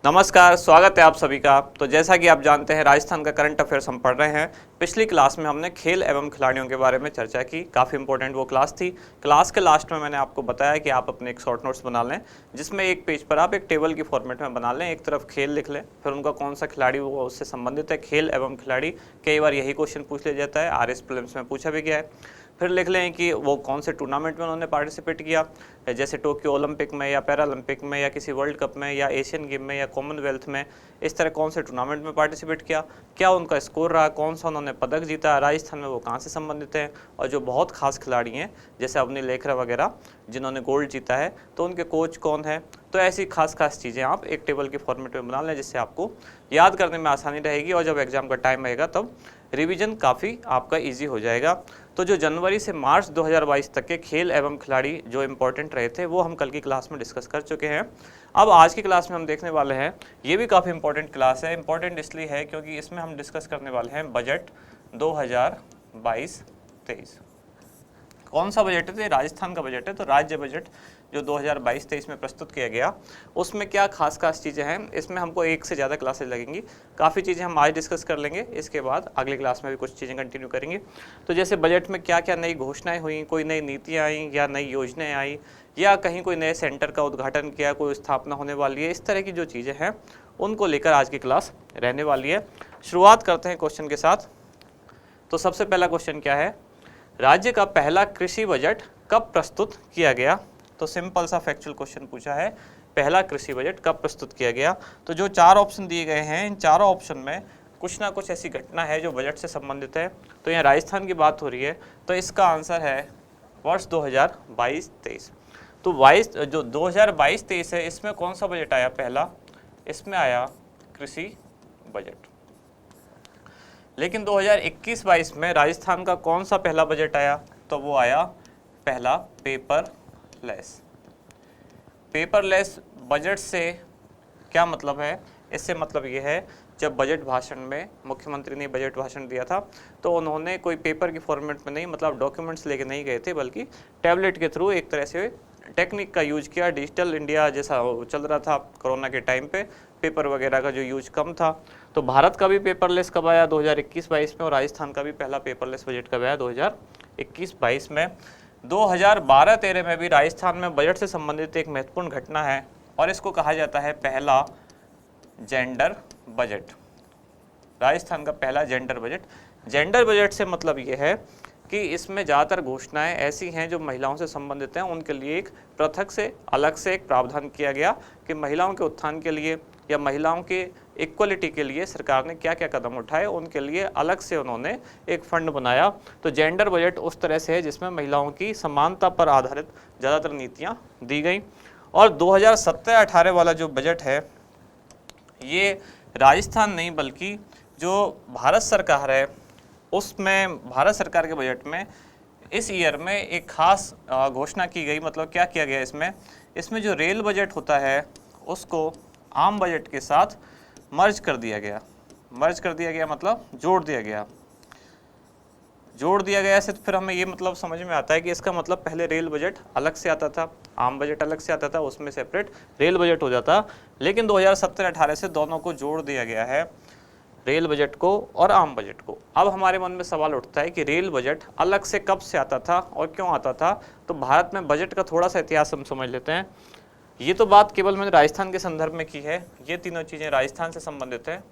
नमस्कार, स्वागत है आप सभी का। तो जैसा कि आप जानते हैं राजस्थान का करंट अफेयर्स हम पढ़ रहे हैं। पिछली क्लास में हमने खेल एवं खिलाड़ियों के बारे में चर्चा की, काफ़ी इंपॉर्टेंट वो क्लास थी। क्लास के लास्ट में मैंने आपको बताया कि आप अपने एक शॉर्ट नोट्स बना लें, जिसमें एक पेज पर आप एक टेबल की फॉर्मेट में बना लें, एक तरफ खेल लिख लें, फिर उनका कौन सा खिलाड़ी वो उससे संबंधित है। खेल एवं खिलाड़ी कई बार यही क्वेश्चन पूछ लिया जाता है, RS प्रीलिम्स में पूछा भी गया है। फिर लिख लें कि वो कौन से टूर्नामेंट में उन्होंने पार्टिसिपेट किया, जैसे टोक्यो ओलंपिक में या पैरालंपिक में या किसी वर्ल्ड कप में या एशियन गेम में या कॉमनवेल्थ में, इस तरह कौन से टूर्नामेंट में पार्टिसिपेट किया, क्या उनका स्कोर रहा, कौन सा उन्होंने पदक जीता, राजस्थान में वो कहाँ से संबंधित हैं, और जो बहुत खास खिलाड़ी हैं जैसे अवनी लेखरा वगैरह जिन्होंने गोल्ड जीता है तो उनके कोच कौन है। तो ऐसी खास चीज़ें आप एक टेबल के फॉर्मेट में बना लें, जिससे आपको याद करने में आसानी रहेगी और जब एग्जाम का टाइम आएगा तब रिवीजन काफ़ी आपका ईजी हो जाएगा। तो जो जनवरी से मार्च 2022 तक के खेल एवं खिलाड़ी जो इम्पोर्टेंट रहे थे वो हम कल की क्लास में डिस्कस कर चुके हैं। अब आज की क्लास में हम देखने वाले हैं, ये भी काफ़ी इंपॉर्टेंट क्लास है। इंपॉर्टेंट इसलिए है क्योंकि इसमें हम डिस्कस करने वाले हैं बजट 2022-23। कौन सा बजट है? तो ये राजस्थान का बजट है। तो राज्य बजट जो 2022-23 में प्रस्तुत किया गया उसमें क्या खास चीज़ें हैं, इसमें हमको एक से ज़्यादा क्लासेज लगेंगी। काफ़ी चीज़ें हम आज डिस्कस कर लेंगे, इसके बाद अगली क्लास में भी कुछ चीज़ें कंटिन्यू करेंगे। तो जैसे बजट में क्या क्या नई घोषणाएं हुई, कोई नई नीतियाँ आई या नई योजनाएँ आई या कहीं कोई नए सेंटर का उद्घाटन किया, कोई स्थापना होने वाली है, इस तरह की जो चीज़ें हैं उनको लेकर आज की क्लास रहने वाली है। शुरुआत करते हैं क्वेश्चन के साथ। तो सबसे पहला क्वेश्चन क्या है? राज्य का पहला कृषि बजट कब प्रस्तुत किया गया? तो सिंपल सा फैक्चुअल क्वेश्चन पूछा है, पहला कृषि बजट कब प्रस्तुत किया गया। तो जो चार ऑप्शन दिए गए हैं, इन चारों ऑप्शन में कुछ ना कुछ ऐसी घटना है जो बजट से संबंधित है। तो यहाँ राजस्थान की बात हो रही है, तो इसका आंसर है वर्ष 2022-23। तो 2022-23 है, इसमें कौन सा बजट आया? पहला, इसमें आया कृषि बजट। लेकिन 2021-22 में राजस्थान का कौन सा पहला बजट आया? तो वो आया पहला पेपरलेस। पेपरलेस बजट से क्या मतलब है? इससे मतलब ये है, जब बजट भाषण में मुख्यमंत्री ने बजट भाषण दिया था तो उन्होंने कोई पेपर की फॉर्मेट में नहीं, मतलब डॉक्यूमेंट्स लेके नहीं गए थे, बल्कि टैबलेट के थ्रू एक तरह से टेक्निक का यूज किया। डिजिटल इंडिया जैसा चल रहा था कोरोना के टाइम पे, पेपर वगैरह का जो यूज कम था। तो भारत का भी पेपरलेस कब आया? 2021-22 में। और राजस्थान का भी पहला पेपरलेस बजट कब आया? 2021-22 में। 2012-13 में भी राजस्थान में बजट से संबंधित एक महत्वपूर्ण घटना है और इसको कहा जाता है पहला जेंडर बजट। राजस्थान का पहला जेंडर बजट। जेंडर बजट से मतलब ये है कि इसमें ज़्यादातर घोषणाएं ऐसी हैं जो महिलाओं से संबंधित हैं, उनके लिए एक पृथक से अलग से एक प्रावधान किया गया कि महिलाओं के उत्थान के लिए या महिलाओं के इक्वलिटी के लिए सरकार ने क्या क्या कदम उठाए, उनके लिए अलग से उन्होंने एक फंड बनाया। तो जेंडर बजट उस तरह से है जिसमें महिलाओं की समानता पर आधारित ज़्यादातर नीतियाँ दी गई। और 2017-18 वाला जो बजट है, ये राजस्थान नहीं बल्कि जो भारत सरकार है उसमें, भारत सरकार के बजट में इस ईयर में एक खास घोषणा की गई। मतलब क्या किया गया इसमें जो रेल बजट होता है उसको आम बजट के साथ मर्ज कर दिया गया। मर्ज कर दिया गया मतलब जोड़ दिया गया। जोड़ दिया गया से फिर हमें ये मतलब समझ में आता है कि इसका मतलब पहले रेल बजट अलग से आता था, आम बजट अलग से आता था, उसमें सेपरेट रेल बजट हो जाता। लेकिन 2017-18 से दोनों को जोड़ दिया गया है, रेल बजट को और आम बजट को। अब हमारे मन में सवाल उठता है कि रेल बजट अलग से कब से आता था और क्यों आता था। तो भारत में बजट का थोड़ा सा इतिहास हम समझ लेते हैं। ये तो बात केवल मैंने राजस्थान के संदर्भ में की है, ये तीनों चीजें राजस्थान से संबंधित है।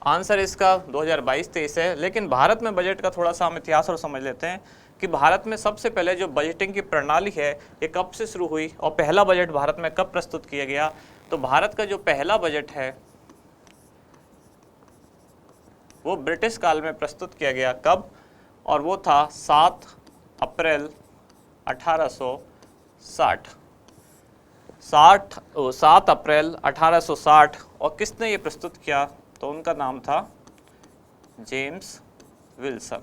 आंसर इसका 2022-23 है। लेकिन भारत में बजट का थोड़ा सा हम इतिहास और समझ लेते हैं कि भारत में सबसे पहले जो बजटिंग की प्रणाली है ये कब से शुरू हुई और पहला बजट भारत में कब प्रस्तुत किया गया। तो भारत का जो पहला बजट है वो ब्रिटिश काल में प्रस्तुत किया गया। कब? और वो था 7 अप्रैल 1860। 7 अप्रैल 1860। और किसने ये प्रस्तुत किया? तो उनका नाम था जेम्स विल्सन।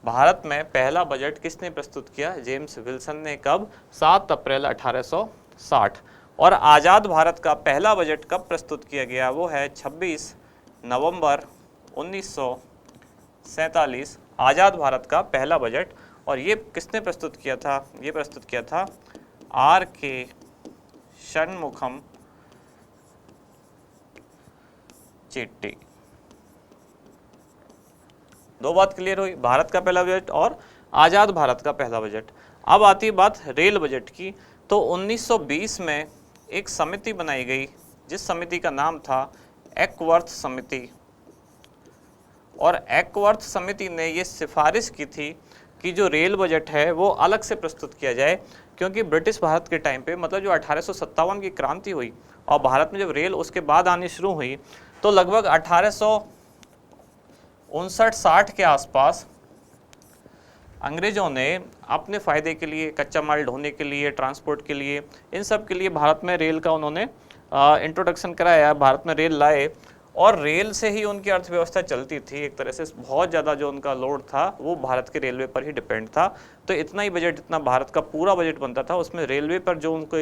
भारत में पहला बजट किसने प्रस्तुत किया? जेम्स विल्सन ने। कब? 7 अप्रैल 1860। और आज़ाद भारत का पहला बजट कब प्रस्तुत किया गया? वो है 26 नवंबर 1947। आज़ाद भारत का पहला बजट। और ये किसने प्रस्तुत किया था? ये प्रस्तुत किया था आर के षणमुखम चिट्टी। दो बात क्लियर हुई, भारत का पहला बजट और आज़ाद भारत का पहला बजट। अब आती है बात रेल बजट की। तो 1920 में एक समिति बनाई गई जिस समिति का नाम था एक्वर्थ समिति, और एक्वर्थ समिति ने ये सिफारिश की थी कि जो रेल बजट है वो अलग से प्रस्तुत किया जाए, क्योंकि ब्रिटिश भारत के टाइम पे, मतलब जो 1857 की क्रांति हुई और भारत में जब रेल उसके बाद आनी शुरू हुई, तो लगभग 1859-60 के आसपास अंग्रेज़ों ने अपने फ़ायदे के लिए, कच्चा माल ढोने के लिए, ट्रांसपोर्ट के लिए, इन सब के लिए भारत में रेल का उन्होंने इंट्रोडक्शन कराया, भारत में रेल लाए, और रेल से ही उनकी अर्थव्यवस्था चलती थी। एक तरह से बहुत ज़्यादा जो उनका लोड था वो भारत के रेलवे पर ही डिपेंड था। तो इतना ही बजट, इतना भारत का पूरा बजट बनता था, उसमें रेलवे पर जो उनको,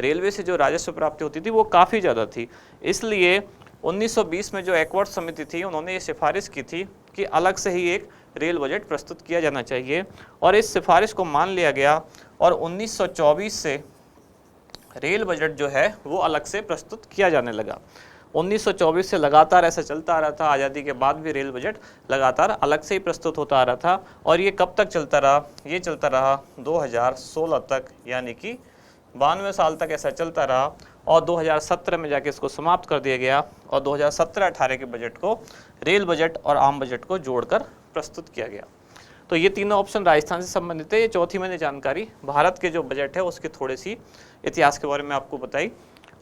रेलवे से जो राजस्व प्राप्ति होती थी वो काफ़ी ज़्यादा थी। इसलिए 1920 में जो एक्वर्थ समिति थी, उन्होंने ये सिफारिश की थी कि अलग से ही एक रेल बजट प्रस्तुत किया जाना चाहिए, और इस सिफारिश को मान लिया गया, और 1924 से रेल बजट जो है वो अलग से प्रस्तुत किया जाने लगा। 1924 से लगातार ऐसा चलता आ रहा था, आज़ादी के बाद भी रेल बजट लगातार अलग से ही प्रस्तुत होता आ रहा था। और ये कब तक चलता रहा? ये चलता रहा 2016 तक, यानी कि 92 साल तक ऐसा चलता रहा, और 2017 में जाके इसको समाप्त कर दिया गया, और 2017-18 के बजट को रेल बजट और आम बजट को जोड़कर प्रस्तुत किया गया। तो ये तीनों ऑप्शन राजस्थान से संबंधित है। ये चौथी मैंने जानकारी भारत के जो बजट है उसकी थोड़ी सी इतिहास के बारे में आपको बताई,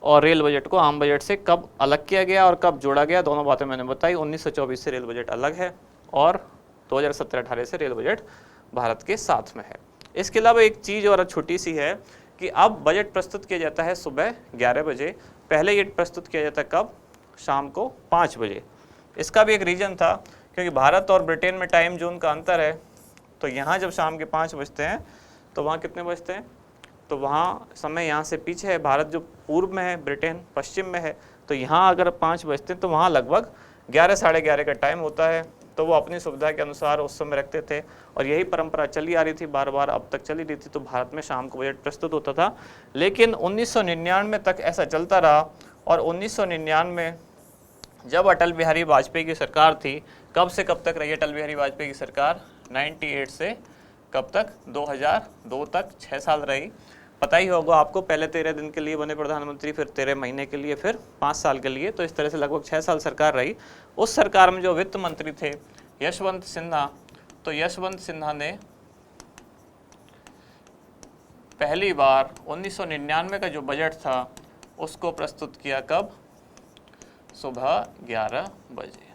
और रेल बजट को आम बजट से कब अलग किया गया और कब जोड़ा गया, दोनों बातें मैंने बताई। 1924 से रेल बजट अलग है, और 2017-18 से रेल बजट भारत के साथ में है। इसके अलावा एक चीज़ और छोटी सी है कि अब बजट प्रस्तुत किया जाता है सुबह 11 बजे। पहले ये प्रस्तुत किया जाता कब? शाम को 5 बजे। इसका भी एक रीज़न था, क्योंकि भारत और ब्रिटेन में टाइम जोन का अंतर है। तो यहाँ जब शाम के 5 बजते हैं तो वहाँ कितने बजते हैं? तो वहाँ समय यहाँ से पीछे है। भारत जो पूर्व में है, ब्रिटेन पश्चिम में है। तो यहाँ अगर 5 बजते हैं तो वहाँ लगभग 11 साढ़े 11 का टाइम होता है। तो वो अपनी सुविधा के अनुसार उस समय रखते थे, और यही परंपरा चली आ रही थी, बार बार अब तक चली रही थी। तो भारत में शाम को बजट प्रस्तुत होता था, लेकिन 1999 तक ऐसा चलता रहा। और 1999 जब अटल बिहारी वाजपेयी की सरकार थी, कब से कब तक रही अटल बिहारी वाजपेयी की सरकार? 98 से कब तक? 2002 तक, 6 साल रही। पता ही होगा आपको, पहले 13 दिन के लिए बने प्रधानमंत्री, फिर 13 महीने के लिए, फिर 5 साल के लिए। तो इस तरह से लगभग 6 साल सरकार रही। उस सरकार में जो वित्त मंत्री थे यशवंत सिन्हा, तो यशवंत सिन्हा ने पहली बार 1999 का जो बजट था उसको प्रस्तुत किया कब? सुबह 11 बजे।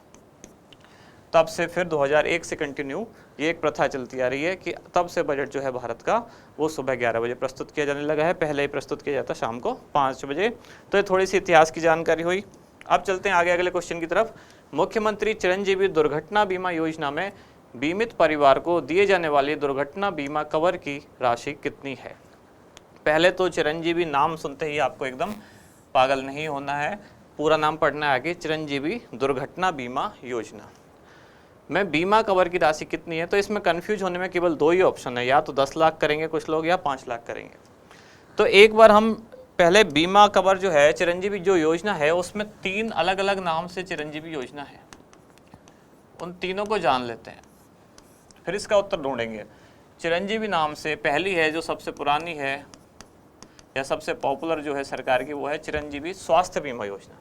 तब से फिर 2001 से कंटिन्यू ये एक प्रथा चलती आ रही है कि तब से बजट जो है भारत का वो सुबह 11 बजे प्रस्तुत किया जाने लगा है। पहले ही प्रस्तुत किया जाता शाम को 5 बजे। तो ये थोड़ी सी इतिहास की जानकारी हुई। अब चलते हैं आगे अगले क्वेश्चन की तरफ। मुख्यमंत्री चिरंजीवी दुर्घटना बीमा योजना में बीमित परिवार को दिए जाने वाली दुर्घटना बीमा कवर की राशि कितनी है? पहले तो चिरंजीवी नाम सुनते ही आपको एकदम पागल नहीं होना है, पूरा नाम पढ़ना है आगे। चिरंजीवी दुर्घटना बीमा योजना में बीमा कवर की राशि कितनी है? तो इसमें कंफ्यूज होने में केवल 2 ही ऑप्शन है, या तो 10 लाख करेंगे कुछ लोग, या 5 लाख करेंगे। तो एक बार हम पहले बीमा कवर जो है, चिरंजीवी जो योजना है, उसमें 3 अलग अलग नाम से चिरंजीवी योजना है, उन तीनों को जान लेते हैं, फिर इसका उत्तर ढूंढेंगे। चिरंजीवी नाम से पहली है जो सबसे पुरानी है या सबसे पॉपुलर जो है सरकार की, वो है चिरंजीवी स्वास्थ्य बीमा योजना।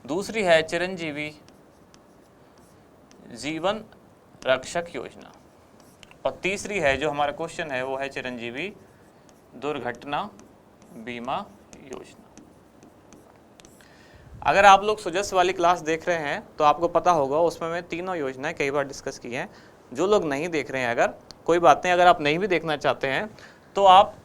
दूसरी है चिरंजीवी जीवन रक्षक योजना, और तीसरी है जो हमारा क्वेश्चन है वो है चिरंजीवी दुर्घटना बीमा योजना। अगर आप लोग सुजस वाली क्लास देख रहे हैं तो आपको पता होगा, उसमें मैं तीनों योजनाएं कई बार डिस्कस की हैं। जो लोग नहीं देख रहे हैं, अगर कोई बात नहीं, अगर आप नहीं भी देखना चाहते हैं तो आप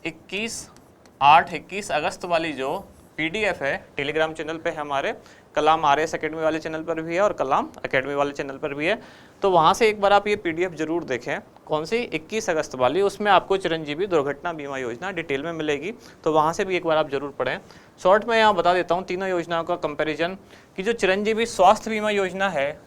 21 अगस्त वाली जो PDF है टेलीग्राम चैनल पे है हमारे, कलाम RS अकेडमी वाले चैनल पर भी है और कलाम अकेडमी वाले चैनल पर भी है। तो वहाँ से एक बार आप ये PDF जरूर देखें। कौन सी? 21 अगस्त वाली। उसमें आपको चिरंजीवी दुर्घटना बीमा योजना डिटेल में मिलेगी, तो वहाँ से भी एक बार आप जरूर पढ़ें। शॉर्ट में यहाँ बता देता हूँ तीनों योजनाओं का कंपेरिजन, कि जो चिरंजीवी स्वास्थ्य बीमा योजना है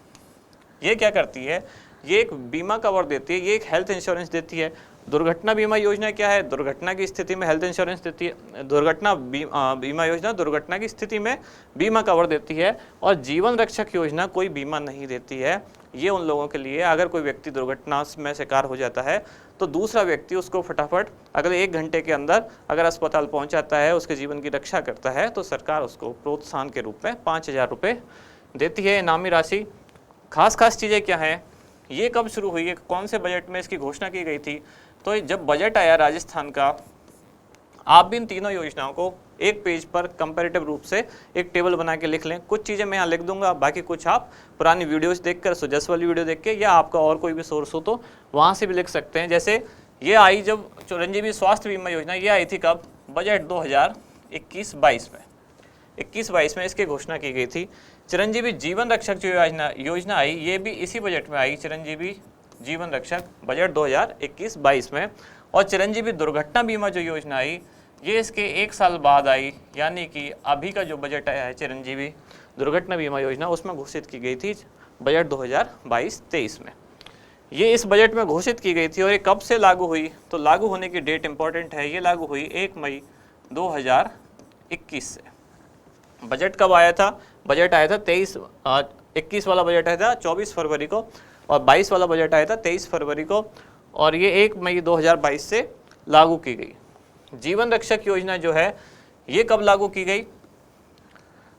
ये क्या करती है? ये एक बीमा कवर देती है, ये एक हेल्थ इंश्योरेंस देती है। दुर्घटना बीमा योजना क्या है? दुर्घटना की स्थिति में हेल्थ इंश्योरेंस देती है। दुर्घटना बीमा योजना दुर्घटना की स्थिति में बीमा कवर देती है, और जीवन रक्षक योजना कोई बीमा नहीं देती है। ये उन लोगों के लिए, अगर कोई व्यक्ति दुर्घटना में शिकार हो जाता है तो दूसरा व्यक्ति उसको फटाफट अगले 1 घंटे के अंदर अगर अस्पताल पहुंच जाता है, उसके जीवन की रक्षा करता है, तो सरकार उसको प्रोत्साहन के रूप में 5,000 रुपये देती है, इनामी राशि। खास चीज़ें क्या हैं, ये कब शुरू हुई है, कौन से बजट में इसकी घोषणा की गई थी? तो जब बजट आया राजस्थान का, आप भी इन तीनों योजनाओं को एक पेज पर कंपैरेटिव रूप से एक टेबल बना के लिख लें। कुछ चीज़ें मैं यहाँ लिख दूंगा, बाकी कुछ आप पुरानी वीडियोस देखकर, सुजस वाली वीडियो देख के, या आपका और कोई भी सोर्स हो तो वहाँ से भी लिख सकते हैं। जैसे ये आई जब चिरंजीवी स्वास्थ्य बीमा योजना, ये आई थी कब? बजट 2021-22 में। 21-22 में इसकी घोषणा की गई थी। चिरंजीवी जीवन रक्षक जो योजना आई, ये भी इसी बजट में आई, चिरंजीवी जीवन रक्षक, बजट 2021-22 में। और चिरंजीवी दुर्घटना बीमा जो योजना आई, ये इसके 1 साल बाद आई, यानी कि अभी का जो बजट आया है चिरंजीवी दुर्घटना बीमा योजना, उसमें घोषित की गई थी बजट 2022-23 में। ये इस बजट में घोषित की गई थी। और ये कब से लागू हुई? तो लागू होने की डेट इंपॉर्टेंट है, ये लागू हुई 1 मई 2021 से। बजट कब आया था? बजट आया था 21 वाला बजट आया था 24 फरवरी को, और 22 वाला बजट आया था 23 फरवरी को, और ये 1 मई 2022 से लागू की गई। जीवन रक्षक योजना जो है, ये कब लागू की गई?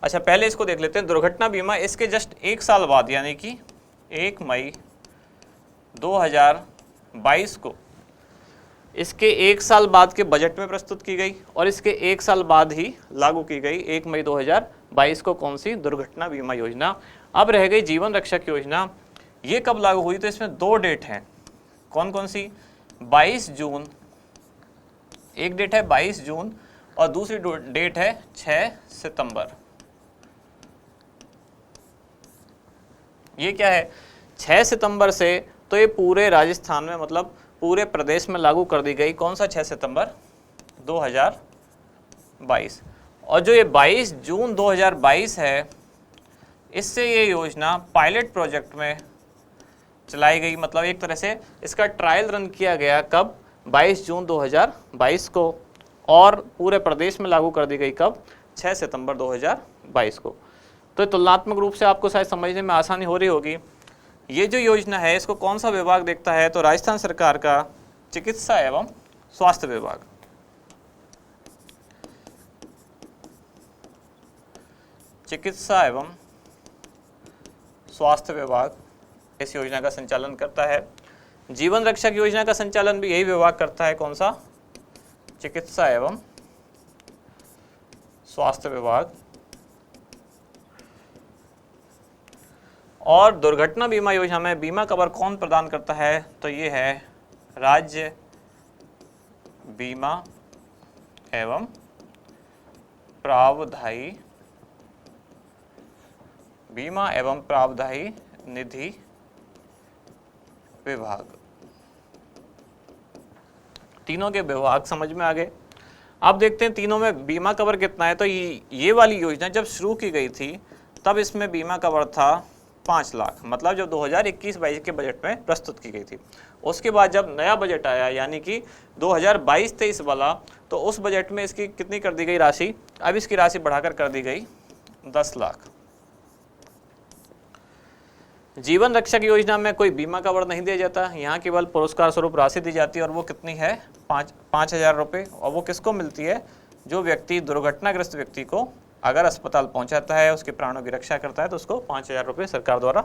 अच्छा, पहले इसको देख लेते हैं। दुर्घटना बीमा इसके जस्ट 1 साल बाद, यानी कि 1 मई 2022 को इसके 1 साल बाद के बजट में प्रस्तुत की गई, और इसके 1 साल बाद ही लागू की गई 1 मई 2022 को। कौन सी? दुर्घटना बीमा योजना। अब रह गई जीवन रक्षक योजना, ये कब लागू हुई? तो इसमें 2 डेट हैं। कौन कौन सी? 22 जून, एक डेट है 22 जून, और दूसरी डेट है 6 सितंबर। ये क्या है? 6 सितंबर से तो ये पूरे राजस्थान में, मतलब पूरे प्रदेश में लागू कर दी गई। कौन सा 6 सितंबर 2022। और जो ये 22 जून 2022 है, इससे ये योजना पायलट प्रोजेक्ट में चलाई गई। मतलब एक तरह से इसका ट्रायल रन किया गया। कब? 22 जून 2022 को, और पूरे प्रदेश में लागू कर दी गई कब? 6 सितंबर 2022 को। तो तुलनात्मक रूप से आपको शायद समझने में आसानी हो रही होगी। ये जो योजना है, इसको कौन सा विभाग देखता है? तो राजस्थान सरकार का चिकित्सा एवं स्वास्थ्य विभाग। चिकित्सा एवं स्वास्थ्य विभाग इस योजना का संचालन करता है। जीवन रक्षक योजना का संचालन भी यही विभाग करता है। कौन सा? चिकित्सा एवं स्वास्थ्य विभाग। और दुर्घटना बीमा योजना में बीमा कवर कौन प्रदान करता है? तो ये है राज्य बीमा एवं प्रावधायी निधि विभाग। तीनों के विभाग समझ में आ गए। अब देखते हैं तीनों में बीमा कवर कितना है। तो ये वाली योजना जब शुरू की गई थी, तब इसमें बीमा कवर था 5 लाख, मतलब जब 2021-22 के बजट में प्रस्तुत की गई थी। उसके बाद जब नया बजट आया, यानी कि 2022-23 वाला, तो उस बजट में इसकी कितनी कर दी गई राशि? अब इसकी राशि बढ़ाकर कर दी गई 10 लाख। जीवन रक्षक योजना में कोई बीमा कवर नहीं दिया जाता, यहाँ केवल पुरस्कार स्वरूप राशि दी जाती है, और वो कितनी है? 5,000 रुपये। और वो किसको मिलती है? जो व्यक्ति दुर्घटनाग्रस्त व्यक्ति को अगर अस्पताल पहुंचाता है, उसके प्राणों की रक्षा करता है, तो उसको 5,000 रुपये सरकार द्वारा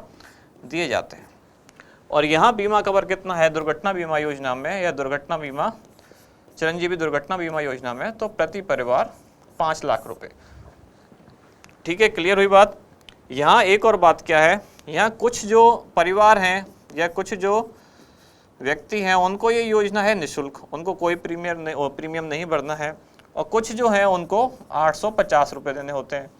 दिए जाते हैं। और यहाँ बीमा कवर कितना है दुर्घटना बीमा योजना में, या दुर्घटना बीमा चिरंजीवी दुर्घटना बीमा योजना में? तो प्रति परिवार 5 लाख रुपए। ठीक है, क्लियर हुई बात। यहाँ एक और बात क्या है, यहाँ कुछ जो परिवार हैं या कुछ जो व्यक्ति हैं, उनको ये योजना है निःशुल्क, उनको कोई प्रीमियम नहीं भरना है। और कुछ जो है उनको 850 रुपये देने होते हैं।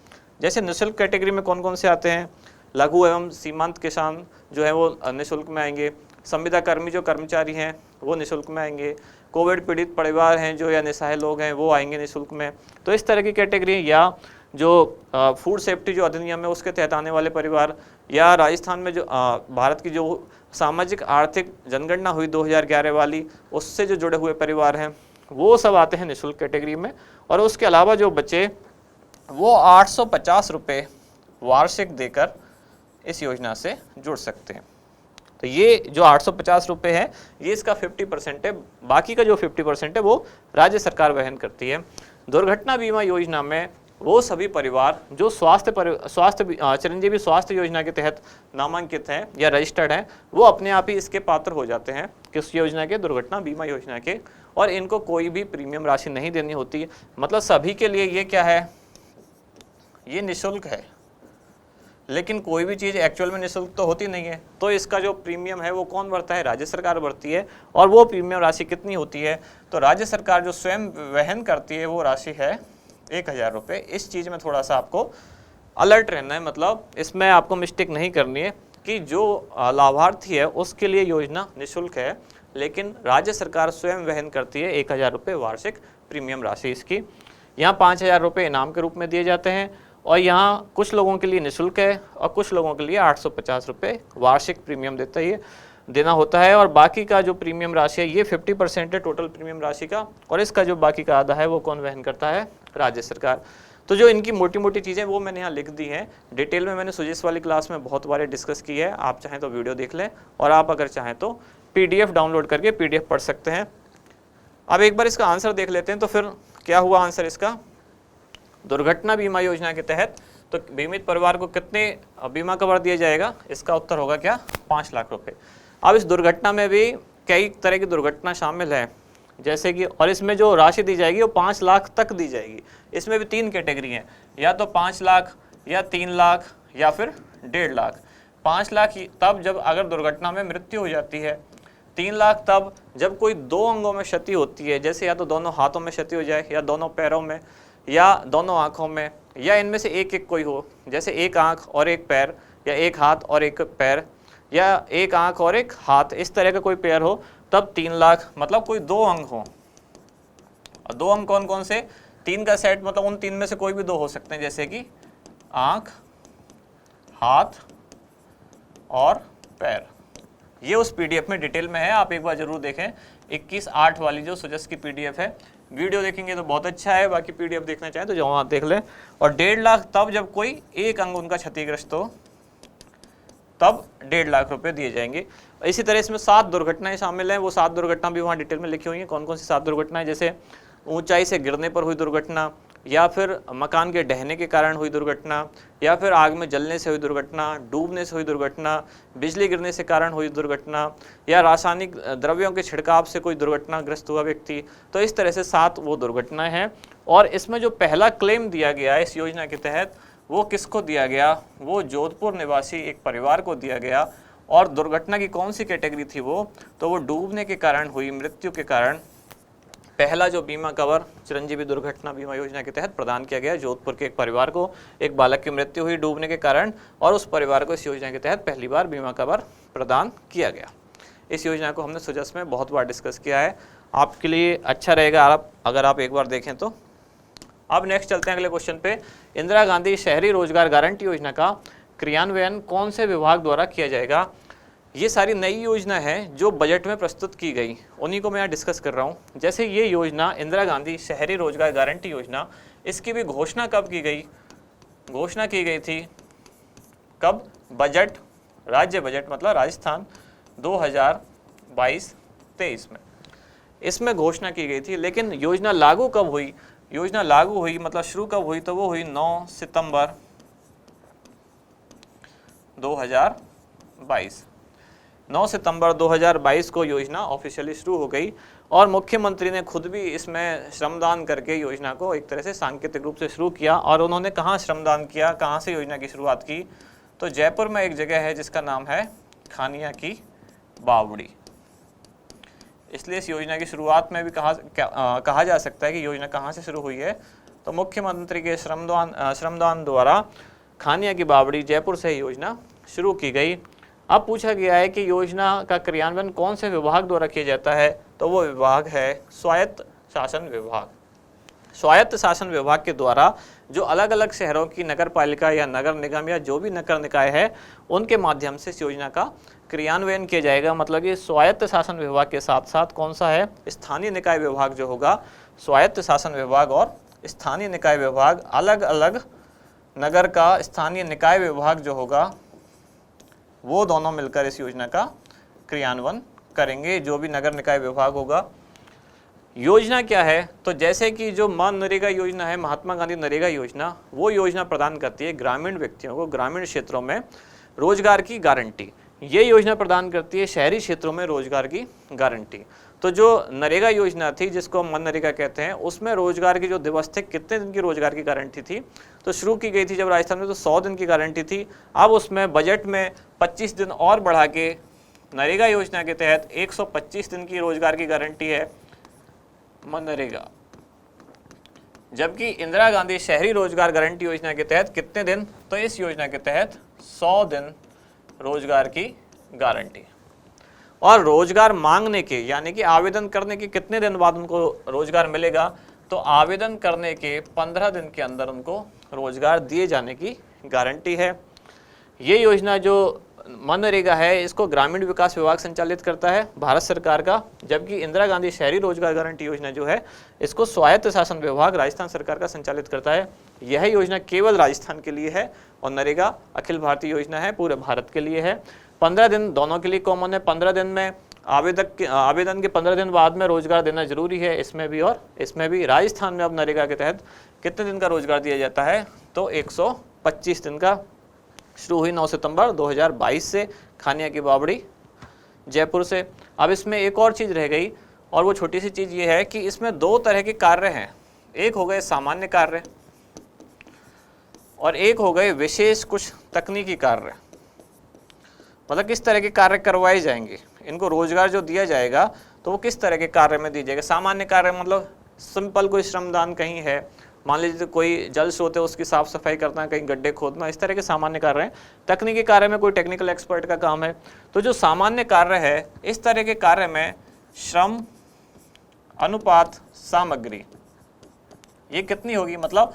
जैसे निःशुल्क कैटेगरी में कौन कौन से आते हैं? लघु एवं सीमांत किसान जो है वो निःशुल्क में आएंगे। संविदा कर्मी जो कर्मचारी हैं वो निःशुल्क में आएंगे। कोविड पीड़ित परिवार हैं जो, या निसहाय लोग हैं, वो आएंगे निःशुल्क में। तो इस तरह की कैटेगरी, या जो फूड सेफ्टी जो अधिनियम है उसके तहत आने वाले परिवार, या राजस्थान में जो भारत की जो सामाजिक आर्थिक जनगणना हुई 2011 वाली, उससे जो जुड़े हुए परिवार हैं वो सब आते हैं निःशुल्क कैटेगरी में। और उसके अलावा जो बचे वो 850 रुपये वार्षिक देकर इस योजना से जुड़ सकते हैं। तो ये जो 850 रुपये है ये इसका 50% है, बाकी का जो 50% है वो राज्य सरकार वहन करती है। दुर्घटना बीमा योजना में वो सभी परिवार जो चिरंजीवी स्वास्थ्य योजना के तहत नामांकित हैं या रजिस्टर्ड हैं, वो अपने आप ही इसके पात्र हो जाते हैं किस योजना के, दुर्घटना बीमा योजना के। और इनको कोई भी प्रीमियम राशि नहीं देनी होती, मतलब सभी के लिए ये क्या है, ये निःशुल्क है। लेकिन कोई भी चीज़ एक्चुअल में निःशुल्क तो होती नहीं है, तो इसका जो प्रीमियम है वो कौन भरता है, राज्य सरकार भरती है। और वो प्रीमियम राशि कितनी होती है, तो राज्य सरकार जो स्वयं वहन करती है वो राशि है 1000 रुपये। इस चीज़ में थोड़ा सा आपको अलर्ट रहना है, मतलब इसमें आपको मिस्टेक नहीं करनी है कि जो लाभार्थी है उसके लिए योजना निःशुल्क है, लेकिन राज्य सरकार स्वयं वहन करती है 1000 रुपये वार्षिक प्रीमियम राशि इसकी। यहाँ 5000 रुपये इनाम के रूप में दिए जाते हैं, और यहाँ कुछ लोगों के लिए निःशुल्क है और कुछ लोगों के लिए 850 रुपये वार्षिक प्रीमियम देना होता है। और बाकी का जो प्रीमियम राशि है ये 50% है टोटल प्रीमियम राशि का, और इसका जो बाकी का आधा है वो कौन वहन करता है, राज्य सरकार। तो जो इनकी मोटी मोटी चीज़ें वो मैंने यहाँ लिख दी हैं, डिटेल में मैंने सुजिस वाली क्लास में बहुत बार डिस्कस की है, आप चाहें तो वीडियो देख लें, और आप अगर चाहें तो PDF डाउनलोड करके PDF पढ़ सकते हैं। अब एक बार इसका आंसर देख लेते हैं। तो फिर क्या हुआ आंसर इसका, दुर्घटना बीमा योजना के तहत तो बीमित परिवार को कितने बीमा कवर दिया जाएगा, इसका उत्तर होगा क्या, 5 लाख रुपए। अब इस दुर्घटना में भी कई तरह की दुर्घटना शामिल है, जैसे कि, और इसमें जो राशि दी जाएगी वो 5 लाख तक दी जाएगी। इसमें भी 3 कैटेगरी हैं, या तो 5 लाख या 3 लाख या फिर 1.5 लाख। 5 लाख तब जब अगर दुर्घटना में मृत्यु हो जाती है, 3 लाख तब जब कोई 2 अंगों में क्षति होती है, जैसे या तो दोनों हाथों में क्षति हो जाए, या दोनों पैरों में, या दोनों आँखों में, या इनमें से एक कोई हो, जैसे एक आँख और एक पैर, या एक हाथ और एक पैर, या एक आँख और एक हाथ, इस तरह का कोई पैर हो, तब 3 लाख। मतलब कोई 2 अंग हो, और 2 अंग कौन कौन से, 3 का सेट, मतलब उन 3 में से कोई भी 2 हो सकते हैं, जैसे कि आँख, हाथ और पैर। ये उस PDF में डिटेल में है, आप एक बार जरूर देखें। 21/8 वाली जो सुजस की PDF है, वीडियो देखेंगे तो बहुत अच्छा है, बाकी PDF देखना चाहें तो जो आप देख लें। और 1.5 लाख तब जब कोई एक अंग उनका क्षतिग्रस्त हो, तब 1.5 लाख रुपए दिए जाएंगे। इसी तरह इसमें 7 दुर्घटनाएं शामिल हैं, वो 7 दुर्घटना भी वहाँ डिटेल में लिखी हुई हैं। कौन कौन सी 7 दुर्घटनाएं, जैसे ऊंचाई से गिरने पर हुई दुर्घटना, या फिर मकान के ढहने के कारण हुई दुर्घटना, या फिर आग में जलने से हुई दुर्घटना, डूबने से हुई दुर्घटना, बिजली गिरने से कारण हुई दुर्घटना, या रासायनिक द्रव्यों के छिड़काव से कोई दुर्घटनाग्रस्त हुआ व्यक्ति। तो इस तरह से 7 वो दुर्घटनाएं हैं। और इसमें जो पहला क्लेम दिया गया है इस योजना के तहत, वो किसको दिया गया, वो जोधपुर निवासी एक परिवार को दिया गया। और दुर्घटना की कौन सी कैटेगरी थी वो, तो वो डूबने के कारण हुई मृत्यु के कारण पहला जो बीमा कवर चिरंजीवी दुर्घटना बीमा योजना के तहत प्रदान किया गया जोधपुर के एक परिवार को। एक बालक की मृत्यु हुई डूबने के कारण, और उस परिवार को इस योजना के तहत पहली बार बीमा कवर प्रदान किया गया। इस योजना को हमने सुजस में बहुत बार डिस्कस किया है, आपके लिए अच्छा रहेगा अगर आप एक बार देखें तो। अब नेक्स्ट चलते हैं अगले क्वेश्चन पे। इंदिरा गांधी शहरी रोजगार गारंटी योजना का क्रियान्वयन कौन से विभाग द्वारा किया जाएगा। ये सारी नई योजना है जो बजट में प्रस्तुत की गई, उन्हीं को मैं यहाँ डिस्कस कर रहा हूँ। जैसे ये योजना इंदिरा गांधी शहरी रोजगार गारंटी योजना, इसकी भी घोषणा कब की गई, घोषणा की गई थी कब, बजट, राज्य बजट मतलब राजस्थान 2022-23 में इसमें घोषणा की गई थी। लेकिन योजना लागू कब हुई, योजना लागू हुई मतलब शुरू कब हुई, तो वो हुई 9 सितंबर 2022। 9 सितंबर 2022 को योजना ऑफिशियली शुरू हो गई, और मुख्यमंत्री ने खुद भी इसमें श्रमदान करके योजना को एक तरह से सांकेतिक रूप से शुरू किया। और उन्होंने कहाँ श्रमदान किया, कहाँ से योजना की शुरुआत की, तो जयपुर में एक जगह है जिसका नाम है खानिया की बावड़ी। इसलिए इस योजना की शुरुआत में भी कहा जा सकता है कि योजना कहाँ से शुरू हुई है, तो मुख्यमंत्री के श्रमदान द्वारा खानिया की बावड़ी जयपुर से योजना शुरू की गई। अब पूछा गया है कि योजना का क्रियान्वयन कौन से विभाग द्वारा किया जाता है, तो वो विभाग है स्वायत्त शासन विभाग। स्वायत्त शासन विभाग के द्वारा जो अलग अलग शहरों की नगर पालिका या नगर निगम या जो भी नगर निकाय है उनके माध्यम से इस योजना का क्रियान्वयन किया जाएगा। मतलब कि स्वायत्त शासन विभाग के साथ साथ कौन सा है, स्थानीय निकाय विभाग जो होगा, स्वायत्त शासन विभाग और स्थानीय निकाय विभाग, अलग अलग नगर का स्थानीय निकाय विभाग जो होगा वो दोनों मिलकर इस योजना का क्रियान्वयन करेंगे, जो भी नगर निकाय विभाग होगा। योजना क्या है, तो जैसे कि जो मनरेगा योजना है, महात्मा गांधी नरेगा योजना, वो योजना प्रदान करती है ग्रामीण व्यक्तियों को ग्रामीण क्षेत्रों में रोजगार की गारंटी। ये योजना प्रदान करती है शहरी क्षेत्रों में रोजगार की गारंटी। तो जो नरेगा योजना थी जिसको हम मनरेगा कहते हैं, उसमें रोजगार की जो दिवस थे, कितने दिन की रोजगार की गारंटी थी, तो शुरू की गई थी जब राजस्थान में तो 100 दिन की गारंटी थी। अब उसमें बजट में 25 दिन और बढ़ा के नरेगा योजना के तहत 125 दिन की रोजगार की गारंटी है मनरेगा। जबकि इंदिरा गांधी शहरी रोजगार गारंटी योजना के तहत कितने दिन, तो इस योजना के तहत 100 दिन रोजगार की गारंटी। और रोजगार मांगने के यानी कि आवेदन करने के कितने दिन बाद उनको रोजगार मिलेगा, तो आवेदन करने के 15 दिन के अंदर उनको रोजगार दिए जाने की गारंटी है। ये योजना जो मनरेगा है इसको ग्रामीण विकास विभाग संचालित करता है भारत सरकार का, जबकि इंदिरा गांधी शहरी रोजगार गारंटी योजना जो है इसको स्वायत्त शासन विभाग राजस्थान सरकार का संचालित करता है। यह योजना केवल राजस्थान के लिए है और नरेगा अखिल भारतीय योजना है, पूरे भारत के लिए है। 15 दिन दोनों के लिए कॉमन है। 15 दिन में आवेदन के 15 दिन बाद में रोजगार देना जरूरी है, इसमें भी और इसमें भी। राजस्थान में अब नरेगा के तहत कितने दिन का रोजगार दिया जाता है, तो 125 दिन का। शुरू हुई 9 सितंबर 2022 से खानिया की बावड़ी जयपुर से। अब इसमें एक और चीज़ रह गई और वो छोटी सी चीज़ ये है कि इसमें 2 तरह के कार्य हैं। एक हो गए सामान्य कार्य और एक हो गए विशेष कुछ तकनीकी कार्य। मतलब किस तरह के कार्य करवाए जाएंगे, इनको रोजगार जो दिया जाएगा तो वो किस तरह के कार्य में दिया जाएगा। सामान्य कार्य मतलब सिंपल कोई श्रमदान कहीं है, मान लीजिए कोई जल स्रोत है उसकी साफ सफाई करना, कहीं गड्ढे खोदना, इस तरह के सामान्य कार्य हैं। तकनीकी कार्य में कोई टेक्निकल एक्सपर्ट का काम है। तो जो सामान्य कार्य है इस तरह के कार्य में श्रम अनुपात सामग्री ये कितनी होगी, मतलब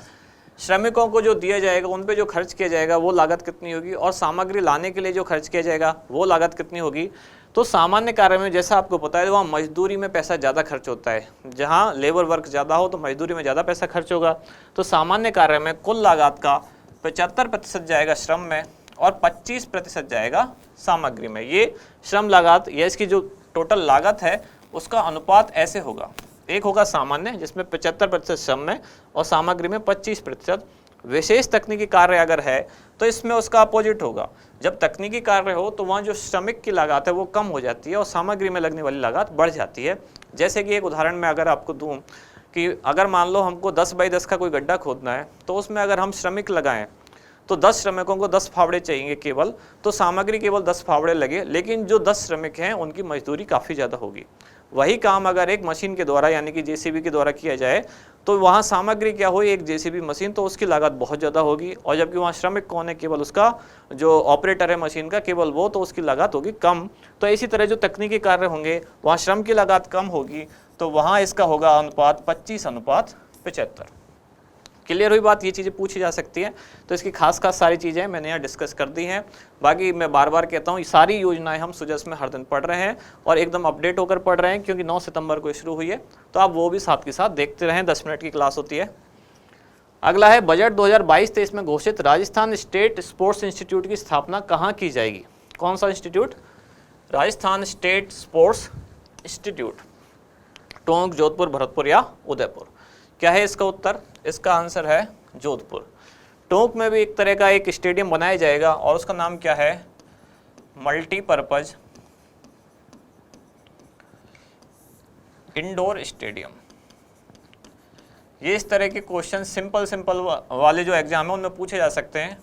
श्रमिकों को जो दिया जाएगा उन पे जो खर्च किया जाएगा वो लागत कितनी होगी, और सामग्री लाने के लिए जो खर्च किया जाएगा वो लागत कितनी होगी। तो सामान्य कार्य में जैसा आपको पता है वहाँ मजदूरी में पैसा ज़्यादा खर्च होता है, जहाँ लेबर वर्क ज़्यादा हो तो मजदूरी में ज़्यादा पैसा खर्च होगा। तो सामान्य कार्य में कुल लागत का 75% जाएगा श्रम में और 25% जाएगा सामग्री में। ये श्रम लागत या इसकी जो टोटल लागत है उसका अनुपात ऐसे होगा, एक होगा सामान्य जिसमें 75% श्रम में और सामग्री में 25%। विशेष तकनीकी कार्य अगर है तो इसमें उसका अपोजिट होगा। जब तकनीकी कार्य हो तो वहाँ जो श्रमिक की लागत है वो कम हो जाती है और सामग्री में लगने वाली लागत बढ़ जाती है। जैसे कि एक उदाहरण मैं अगर आपको दूं कि अगर मान लो हमको 10 बाई 10 का कोई गड्ढा खोदना है तो उसमें अगर हम श्रमिक लगाएं तो 10 श्रमिकों को 10 फावड़े चाहिए केवल, तो सामग्री केवल 10 फावड़े लगे, लेकिन जो 10 श्रमिक हैं उनकी मजदूरी काफ़ी ज़्यादा होगी। वही काम अगर एक मशीन के द्वारा यानी कि जेसीबी के द्वारा किया जाए तो वहाँ सामग्री क्या हो, एक जेसीबी मशीन, तो उसकी लागत बहुत ज़्यादा होगी, और जबकि वहाँ श्रमिक कौन है, केवल उसका जो ऑपरेटर है मशीन का केवल वो, तो उसकी लागत होगी कम। तो इसी तरह जो तकनीकी कार्य होंगे वहाँ श्रम की लागत कम होगी, तो वहाँ इसका होगा अनुपात 25:75। क्लियर हुई बात, ये चीज़ें पूछी जा सकती हैं। तो इसकी खास सारी चीज़ें मैंने यहाँ डिस्कस कर दी हैं। बाकी मैं बार बार कहता हूँ सारी योजनाएं हम सुजस में हर दिन पढ़ रहे हैं और एकदम अपडेट होकर पढ़ रहे हैं, क्योंकि 9 सितंबर को शुरू हुई है, तो आप वो भी साथ के साथ देखते रहें। 10 मिनट की क्लास होती है। अगला है बजट 2022-23 में घोषित राजस्थान स्टेट स्पोर्ट्स इंस्टीट्यूट की स्थापना कहाँ की जाएगी। कौन सा institute? Rajasthan state sports institute, Tonk, Jodhpur, Bharatpur या उदयपुर। क्या है इसका उत्तर? इसका आंसर है जोधपुर। टोंक में भी एक तरह का एक स्टेडियम बनाया जाएगा और उसका नाम क्या है? Multipurpose indoor stadium. ये इस तरह के क्वेश्चन सिंपल वाले जो एग्जाम है उनमें पूछे जा सकते हैं।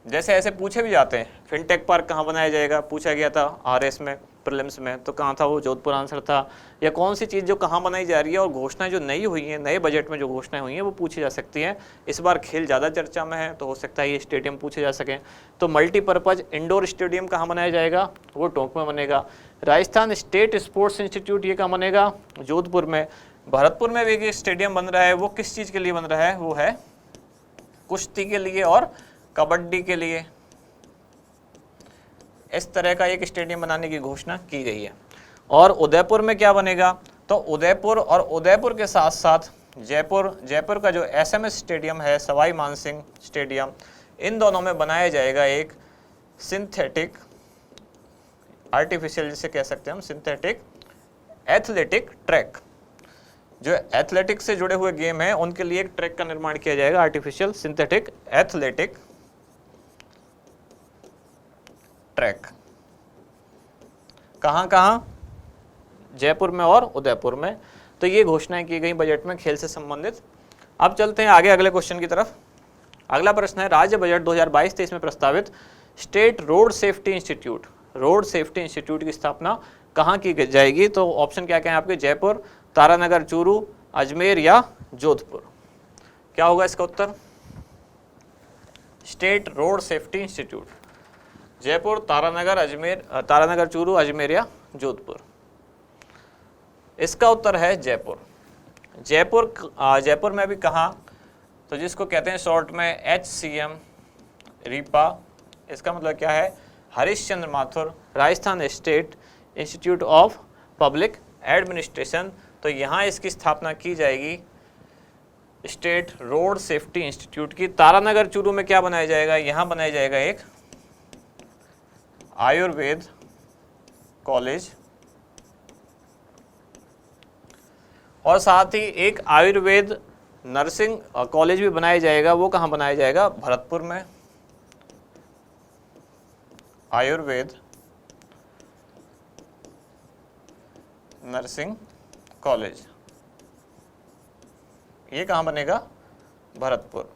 जैसे ऐसे पूछे भी जाते हैं, फिनटेक पार्क कहाँ बनाया जाएगा, पूछा गया था आरएस में प्रीलिम्स में, तो कहाँ था वो? जोधपुर आंसर था। या कौन सी चीज़ जो कहाँ बनाई जा रही है, और घोषणाएं जो नई हुई हैं, नए बजट में जो घोषणाएं हुई हैं वो पूछी जा सकती हैं। इस बार खेल ज़्यादा चर्चा में है तो हो सकता है ये स्टेडियम पूछे जा सकें। तो मल्टीपर्पज़ इंडोर स्टेडियम कहाँ बनाया जाएगा? वो टोंक में बनेगा। राजस्थान स्टेट स्पोर्ट्स इंस्टीट्यूट ये कहाँ बनेगा? जोधपुर में। भरतपुर में भी एक स्टेडियम बन रहा है, वो किस चीज़ के लिए बन रहा है? वो है कुश्ती के लिए और कबड्डी के लिए। इस तरह का एक स्टेडियम बनाने की घोषणा की गई है। और उदयपुर में क्या बनेगा? तो उदयपुर और उदयपुर के साथ साथ जयपुर का जो एसएमएस स्टेडियम है, सवाई मानसिंह स्टेडियम, इन दोनों में बनाया जाएगा एक सिंथेटिक, आर्टिफिशियल जिसे कह सकते हैं हम, सिंथेटिक एथलेटिक ट्रैक। जो एथलेटिक्स से जुड़े हुए गेम हैं उनके लिए एक ट्रैक का निर्माण किया जाएगा, आर्टिफिशियल सिंथेटिक एथलेटिक ट्रैक। कहां? जयपुर में और उदयपुर में। तो ये घोषणाएं की गई बजट में खेल से संबंधित। अब चलते हैं आगे अगले क्वेश्चन की तरफ। अगला प्रश्न है, राज्य बजट 2022-23 में प्रस्तावित स्टेट रोड सेफ्टी इंस्टीट्यूट की स्थापना कहाँ की जाएगी? तो ऑप्शन क्या क्या है आपके? जयपुर, तारानगर, चूरू, अजमेर या जोधपुर। क्या होगा इसका उत्तर? State road safety institute, Jaipur, Taranagar, Churu, Ajmer या जोधपुर। इसका उत्तर है जयपुर। जयपुर में अभी कहाँ? तो जिसको कहते हैं शॉर्ट में HCM, रीपा। इसका मतलब क्या है? Harishchandra Mathur Rajasthan state institute of public administration. तो यहाँ इसकी स्थापना की जाएगी स्टेट रोड सेफ्टी इंस्टीट्यूट की। तारानगर चूरू में क्या बनाया जाएगा? यहाँ बनाया जाएगा एक आयुर्वेद कॉलेज और साथ ही एक आयुर्वेद नर्सिंग कॉलेज भी बनाया जाएगा। वो कहाँ बनाया जाएगा? भरतपुर में आयुर्वेद नर्सिंग कॉलेज, ये कहाँ बनेगा? भरतपुर।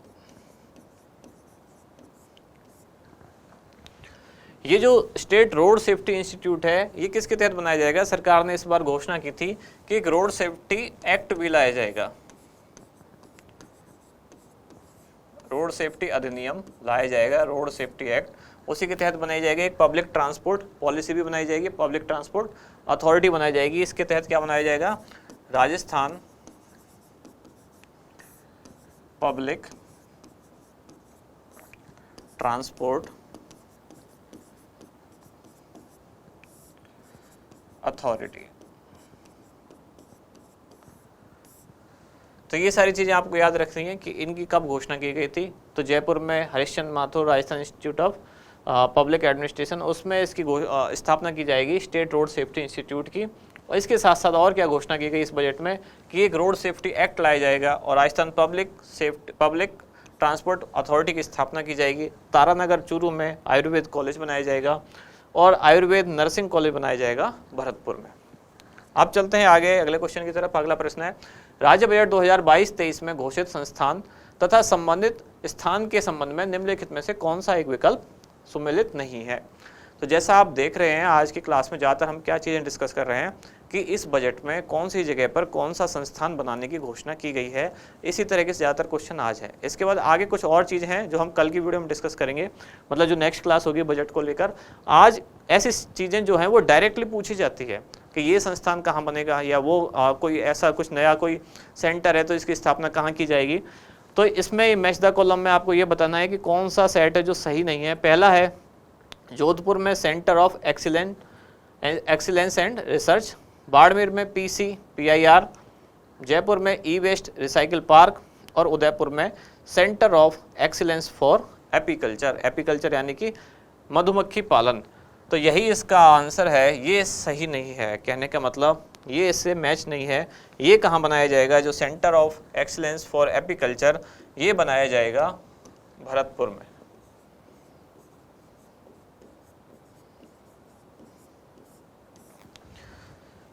ये जो स्टेट रोड सेफ्टी इंस्टीट्यूट है, ये किसके तहत बनाया जाएगा? सरकार ने इस बार घोषणा की थी कि एक रोड सेफ्टी एक्ट भी लाया जाएगा, रोड सेफ्टी अधिनियम लाया जाएगा, रोड सेफ्टी एक्ट। उसी के तहत बनाई जाएगी एक पब्लिक ट्रांसपोर्ट पॉलिसी भी बनाई जाएगी, पब्लिक ट्रांसपोर्ट अथॉरिटी बनाई जाएगी। इसके तहत क्या बनाया जाएगा? Rajasthan public transport authority. तो ये सारी चीज़ें आपको याद रखनी है कि इनकी कब घोषणा की गई थी। तो जयपुर में Harishchandra Mathur Rajasthan institute of public administration, उसमें इसकी स्थापना की जाएगी स्टेट रोड सेफ्टी इंस्टीट्यूट की। और इसके साथ साथ और क्या घोषणा की गई इस बजट में कि एक रोड सेफ्टी एक्ट लाया जाएगा और राजस्थान पब्लिक ट्रांसपोर्ट अथॉरिटी की स्थापना की जाएगी। तारानगर चूरू में आयुर्वेद कॉलेज बनाया जाएगा और आयुर्वेद नर्सिंग कॉलेज बनाया जाएगा भरतपुर में। अब चलते हैं आगे अगले क्वेश्चन की तरफ। अगला प्रश्न है, राज्य बजट 2022-23 में घोषित संस्थान तथा संबंधित स्थान के संबंध में निम्नलिखित में से कौन सा एक विकल्प सम्मिलित नहीं है? तो जैसा आप देख रहे हैं आज की क्लास में ज़्यादातर हम क्या चीज़ें डिस्कस कर रहे हैं कि इस बजट में कौन सी जगह पर कौन सा संस्थान बनाने की घोषणा की गई है। इसी तरह के ज़्यादातर क्वेश्चन आज है। इसके बाद आगे कुछ और चीज़ें हैं जो हम कल की वीडियो में डिस्कस करेंगे, मतलब जो नेक्स्ट क्लास होगी बजट को लेकर। आज ऐसी चीज़ें जो हैं वो डायरेक्टली पूछी जाती है कि ये संस्थान कहाँ बनेगा, या वो कोई ऐसा कुछ नया कोई सेंटर है तो इसकी स्थापना कहाँ की जाएगी। तो इसमें मैच द कॉलम में आपको ये बताना है कि कौन सा सेट है जो सही नहीं है। पहला है जोधपुर में centre of excellence and research, Barmer में PIR, जयपुर में ई-वेस्ट रिसाइकिल पार्क और उदयपुर में centre of excellence for apiculture यानी कि मधुमक्खी पालन। तो यही इसका आंसर है, ये सही नहीं है। कहने का मतलब ये इससे मैच नहीं है। ये कहाँ बनाया जाएगा? जो centre of excellence for apiculture, ये बनाया जाएगा भरतपुर में।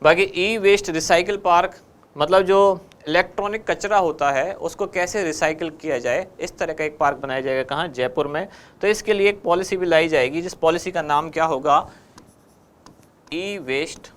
बाकी ई-वेस्ट रिसाइकिल पार्क मतलब जो इलेक्ट्रॉनिक कचरा होता है उसको कैसे रिसाइकिल किया जाए, इस तरह का एक पार्क बनाया जाएगा। कहाँ? जयपुर में। तो इसके लिए एक पॉलिसी भी लाई जाएगी, जिस पॉलिसी का नाम क्या होगा? ई-वेस्ट,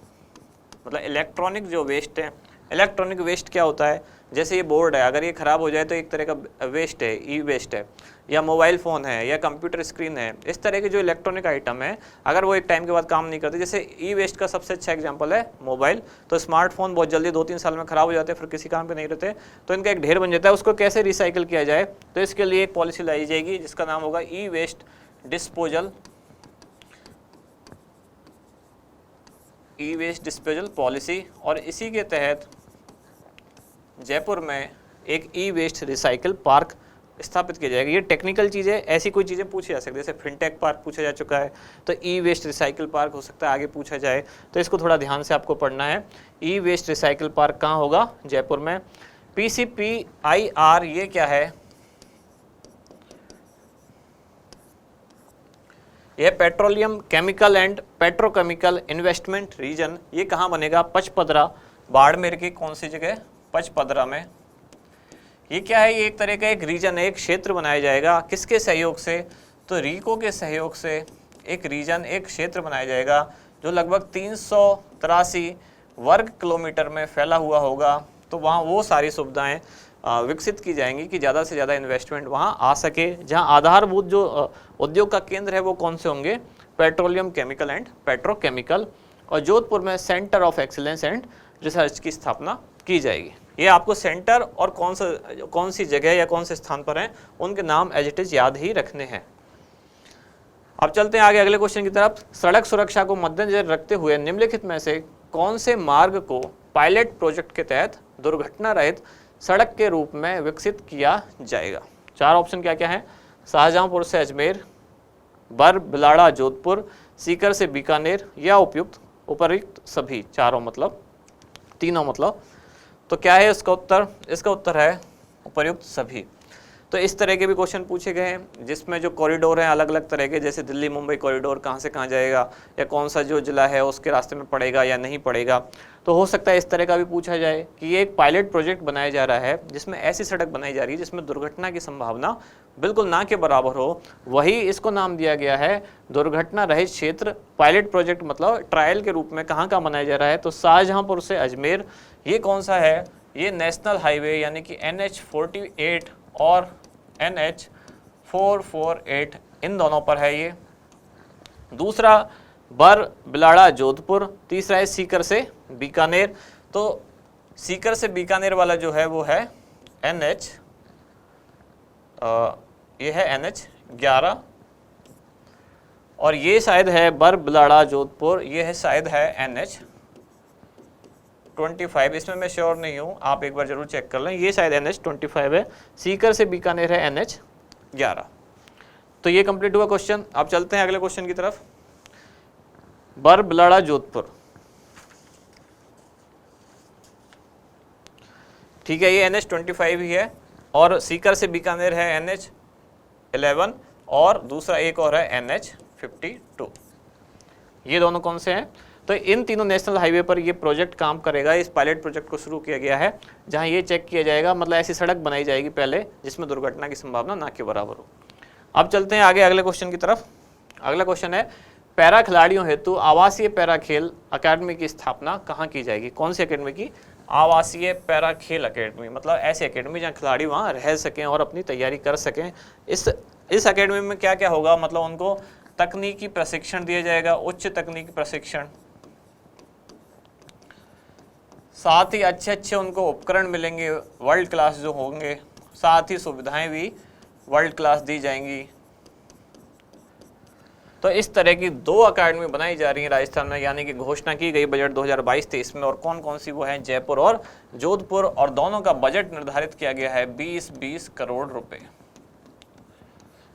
मतलब इलेक्ट्रॉनिक जो वेस्ट है। इलेक्ट्रॉनिक वेस्ट क्या होता है? जैसे ये बोर्ड है, अगर ये ख़राब हो जाए तो एक तरह का वेस्ट है, ई वेस्ट है, या मोबाइल फ़ोन है या कंप्यूटर स्क्रीन है, इस तरह के जो इलेक्ट्रॉनिक आइटम है अगर वो एक टाइम के बाद काम नहीं करते, जैसे ई वेस्ट का सबसे अच्छा एग्जांपल है मोबाइल, तो स्मार्टफोन बहुत जल्दी 2-3 साल में ख़राब हो जाते हैं, फिर किसी काम पे नहीं रहते, तो इनका एक ढेर बन जाता है। उसको कैसे रिसाइकिल किया जाए, तो इसके लिए एक पॉलिसी लाई जाएगी जिसका नाम होगा ई वेस्ट डिस्पोजल, ई वेस्ट डिस्पोजल पॉलिसी। और इसी के तहत जयपुर में एक ई वेस्ट रिसाइकिल पार्क स्थापित किया जाएगा। ये टेक्निकल चीज़ें, ऐसी कोई चीज़ें पूछी जा सकती है, जैसे फिनटेक पार्क पूछा जा चुका है, तो ई वेस्ट रिसाइकिल पार्क हो सकता है आगे पूछा जाए, तो इसको थोड़ा ध्यान से आपको पढ़ना है। ई वेस्ट रिसाइकिल पार्क कहाँ होगा, जयपुर में। PCPIR ये क्या है, ये petroleum chemical and petrochemical investment region, ये कहाँ बनेगा, पचपदरा, बाड़मेर की कौन सी जगह, पचपदरा में। ये क्या है, ये एक तरह का एक रीजन है, एक क्षेत्र बनाया जाएगा, किसके सहयोग से, तो रीको के सहयोग से एक रीजन, एक क्षेत्र बनाया जाएगा जो लगभग 383 वर्ग किलोमीटर में फैला हुआ होगा। तो वहाँ वो सारी सुविधाएं विकसित की जाएंगी कि ज़्यादा से ज़्यादा इन्वेस्टमेंट वहाँ आ सके। जहाँ आधारभूत जो उद्योग का केंद्र है वो कौन से होंगे, पेट्रोलियम केमिकल एंड पेट्रोकेमिकल, और जोधपुर में centre of excellence and research की स्थापना की जाएगी। ये आपको सेंटर और कौन सी जगह या कौन से स्थान पर हैं उनके नाम एज इट इज याद ही रखने हैं। अब चलते हैं आगे अगले क्वेश्चन की तरफ। सड़क सुरक्षा को मद्देनजर रखते हुए निम्नलिखित में से कौन से मार्ग को पायलट प्रोजेक्ट के तहत दुर्घटना रहित सड़क के रूप में विकसित किया जाएगा। 4 ऑप्शन क्या क्या है, शाहजहांपुर से अजमेर, बर बिलाड़ा जोधपुर, सीकर से बीकानेर, या उपयुक्त सभी, चारों मतलब, तीनों मतलब। तो क्या है इसका उत्तर, इसका उत्तर है उपयुक्त सभी। तो इस तरह के भी क्वेश्चन पूछे गए हैं जिसमें जो कॉरिडोर हैं अलग अलग तरह के, जैसे दिल्ली मुंबई कॉरिडोर कहाँ से कहाँ जाएगा, या कौन सा जो जिला है उसके रास्ते में पड़ेगा या नहीं पड़ेगा। तो हो सकता है इस तरह का भी पूछा जाए कि ये एक पायलट प्रोजेक्ट बनाया जा रहा है जिसमें ऐसी सड़क बनाई जा रही है जिसमें दुर्घटना की संभावना बिल्कुल ना के बराबर हो, वही इसको नाम दिया गया है दुर्घटना रहित क्षेत्र। पायलट प्रोजेक्ट मतलब ट्रायल के रूप में कहाँ कहाँ बनाया जा रहा है, तो शाहजहांपुर से अजमेर, ये कौन सा है, ये नेशनल हाईवे यानी कि NH48 और NH448 इन दोनों पर है ये। दूसरा बर बिलाड़ा जोधपुर, तीसरा है सीकर से बीकानेर। तो सीकर से बीकानेर वाला जो है वो है ये है NH11, और ये शायद है बर बिलाड़ा जोधपुर, ये है शायद है NH25, इसमें मैं श्योर नहीं हूँ, आप एक बार जरूर चेक कर लें। ये शायद NH25 है, सीकर से बीकानेर है NH11। तो ये कंप्लीट हुआ क्वेश्चन। अब चलते हैं अगले क्वेश्चन की तरफ। बर बिलाड़ा जोधपुर, ठीक है, ये NH25 ही है, और सीकर से बीकानेर है NH11, और दूसरा एक और है NH52। ये दोनों कौन से हैं, तो इन तीनों नेशनल हाईवे पर ये प्रोजेक्ट काम करेगा। इस पायलट प्रोजेक्ट को शुरू किया गया है जहां ये चेक किया जाएगा, मतलब ऐसी सड़क बनाई जाएगी पहले जिसमें दुर्घटना की संभावना ना के बराबर हो। अब चलते हैं आगे अगले क्वेश्चन की तरफ। अगला क्वेश्चन है, पैरा खिलाड़ियों हेतु आवासीय पैरा खेल अकेडमी की स्थापना कहाँ की जाएगी। कौन सी अकेडमी की, आवासीय पैरा खेल अकेडमी, मतलब ऐसी अकेडमी जहाँ खिलाड़ी वहाँ रह सकें और अपनी तैयारी कर सकें। इस अकेडमी में क्या क्या होगा, मतलब उनको तकनीकी प्रशिक्षण दिया जाएगा, उच्च तकनीकी प्रशिक्षण, साथ ही अच्छे उनको उपकरण मिलेंगे वर्ल्ड क्लास जो होंगे, साथ ही सुविधाएं भी वर्ल्ड क्लास दी जाएंगी। तो इस तरह की 2 अकेडमी बनाई जा रही है राजस्थान में, यानी कि घोषणा की गई बजट 2022-23 में, और कौन कौन सी वो हैं, जयपुर और जोधपुर, और दोनों का बजट निर्धारित किया गया है 20-20 करोड़ रुपए।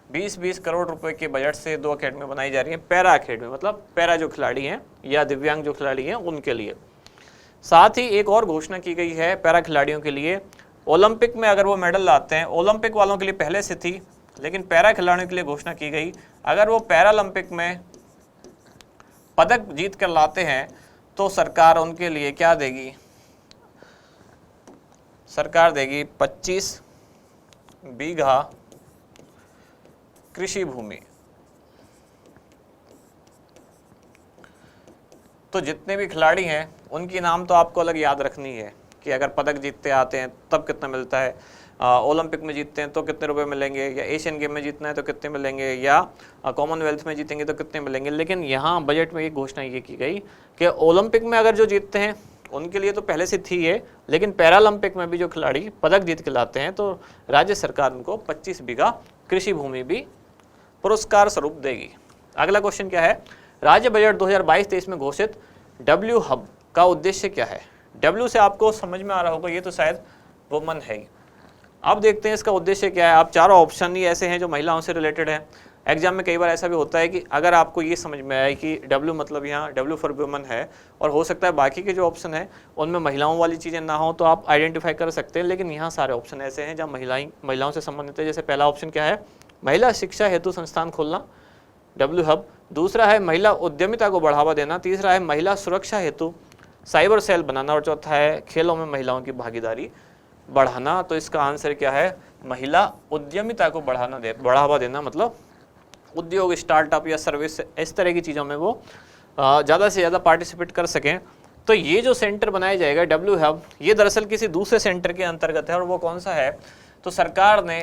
20-20 करोड़ रुपए के बजट से 2 अकेडमी बनाई जा रही है। पैरा अकेडमी मतलब पैरा जो खिलाड़ी हैं या दिव्यांग जो खिलाड़ी हैं उनके लिए। साथ ही एक और घोषणा की गई है पैरा खिलाड़ियों के लिए, ओलंपिक में अगर वो मेडल लाते हैं, ओलंपिक वालों के लिए पहले से थी लेकिन पैरा खिलाड़ियों के लिए घोषणा की गई, अगर वो पैरालंपिक में पदक जीत कर लाते हैं तो सरकार उनके लिए क्या देगी, सरकार देगी 25 बीघा कृषि भूमि। तो जितने भी खिलाड़ी हैं उनकी नाम तो आपको अलग याद रखनी है कि अगर पदक जीतते आते हैं तब कितना मिलता है, ओलंपिक में जीतते हैं तो कितने रुपए मिलेंगे, या एशियन गेम में जीतना है तो कितने मिलेंगे, या कॉमनवेल्थ में जीतेंगे तो कितने मिलेंगे। लेकिन यहाँ बजट में ये घोषणा ये की गई कि ओलंपिक में अगर जो जीतते हैं उनके लिए तो पहले से थी ये, लेकिन पैरालंपिक में भी जो खिलाड़ी पदक जीत के लाते हैं तो राज्य सरकार उनको 25 बीघा कृषि भूमि भी पुरस्कार स्वरूप देगी। अगला क्वेश्चन क्या है, राज्य बजट 2022-23 में घोषित डब्ल्यू हब का उद्देश्य क्या है। डब्ल्यू से आपको समझ में आ रहा होगा, ये तो शायद वुमन है। अब देखते हैं इसका उद्देश्य क्या है। आप चारों ऑप्शन ही ऐसे हैं जो महिलाओं से रिलेटेड है। एग्जाम में कई बार ऐसा भी होता है कि अगर आपको ये समझ में आए कि डब्ल्यू मतलब यहाँ डब्ल्यू फॉर वुमन है और हो सकता है बाकी के जो ऑप्शन है उनमें महिलाओं वाली चीज़ें ना हो, तो आप आइडेंटिफाई कर सकते हैं। लेकिन यहाँ सारे ऑप्शन ऐसे हैं जहाँ महिलाओं से संबंधित है। जैसे पहला ऑप्शन क्या है, महिला शिक्षा हेतु संस्थान खोलना, डब्ल्यू हब। दूसरा है महिला उद्यमिता को बढ़ावा देना। तीसरा है महिला सुरक्षा हेतु साइबर सेल बनाना। और चौथा है खेलों में महिलाओं की भागीदारी बढ़ाना। तो इसका आंसर क्या है, महिला उद्यमिता को बढ़ावा देना, मतलब उद्योग, स्टार्टअप या सर्विस, इस तरह की चीज़ों में वो ज़्यादा से ज़्यादा पार्टिसिपेट कर सकें। तो ये जो सेंटर बनाया जाएगा डब्ल्यू हब, ये दरअसल किसी दूसरे सेंटर के अंतर्गत है। और वो कौन सा है, तो सरकार ने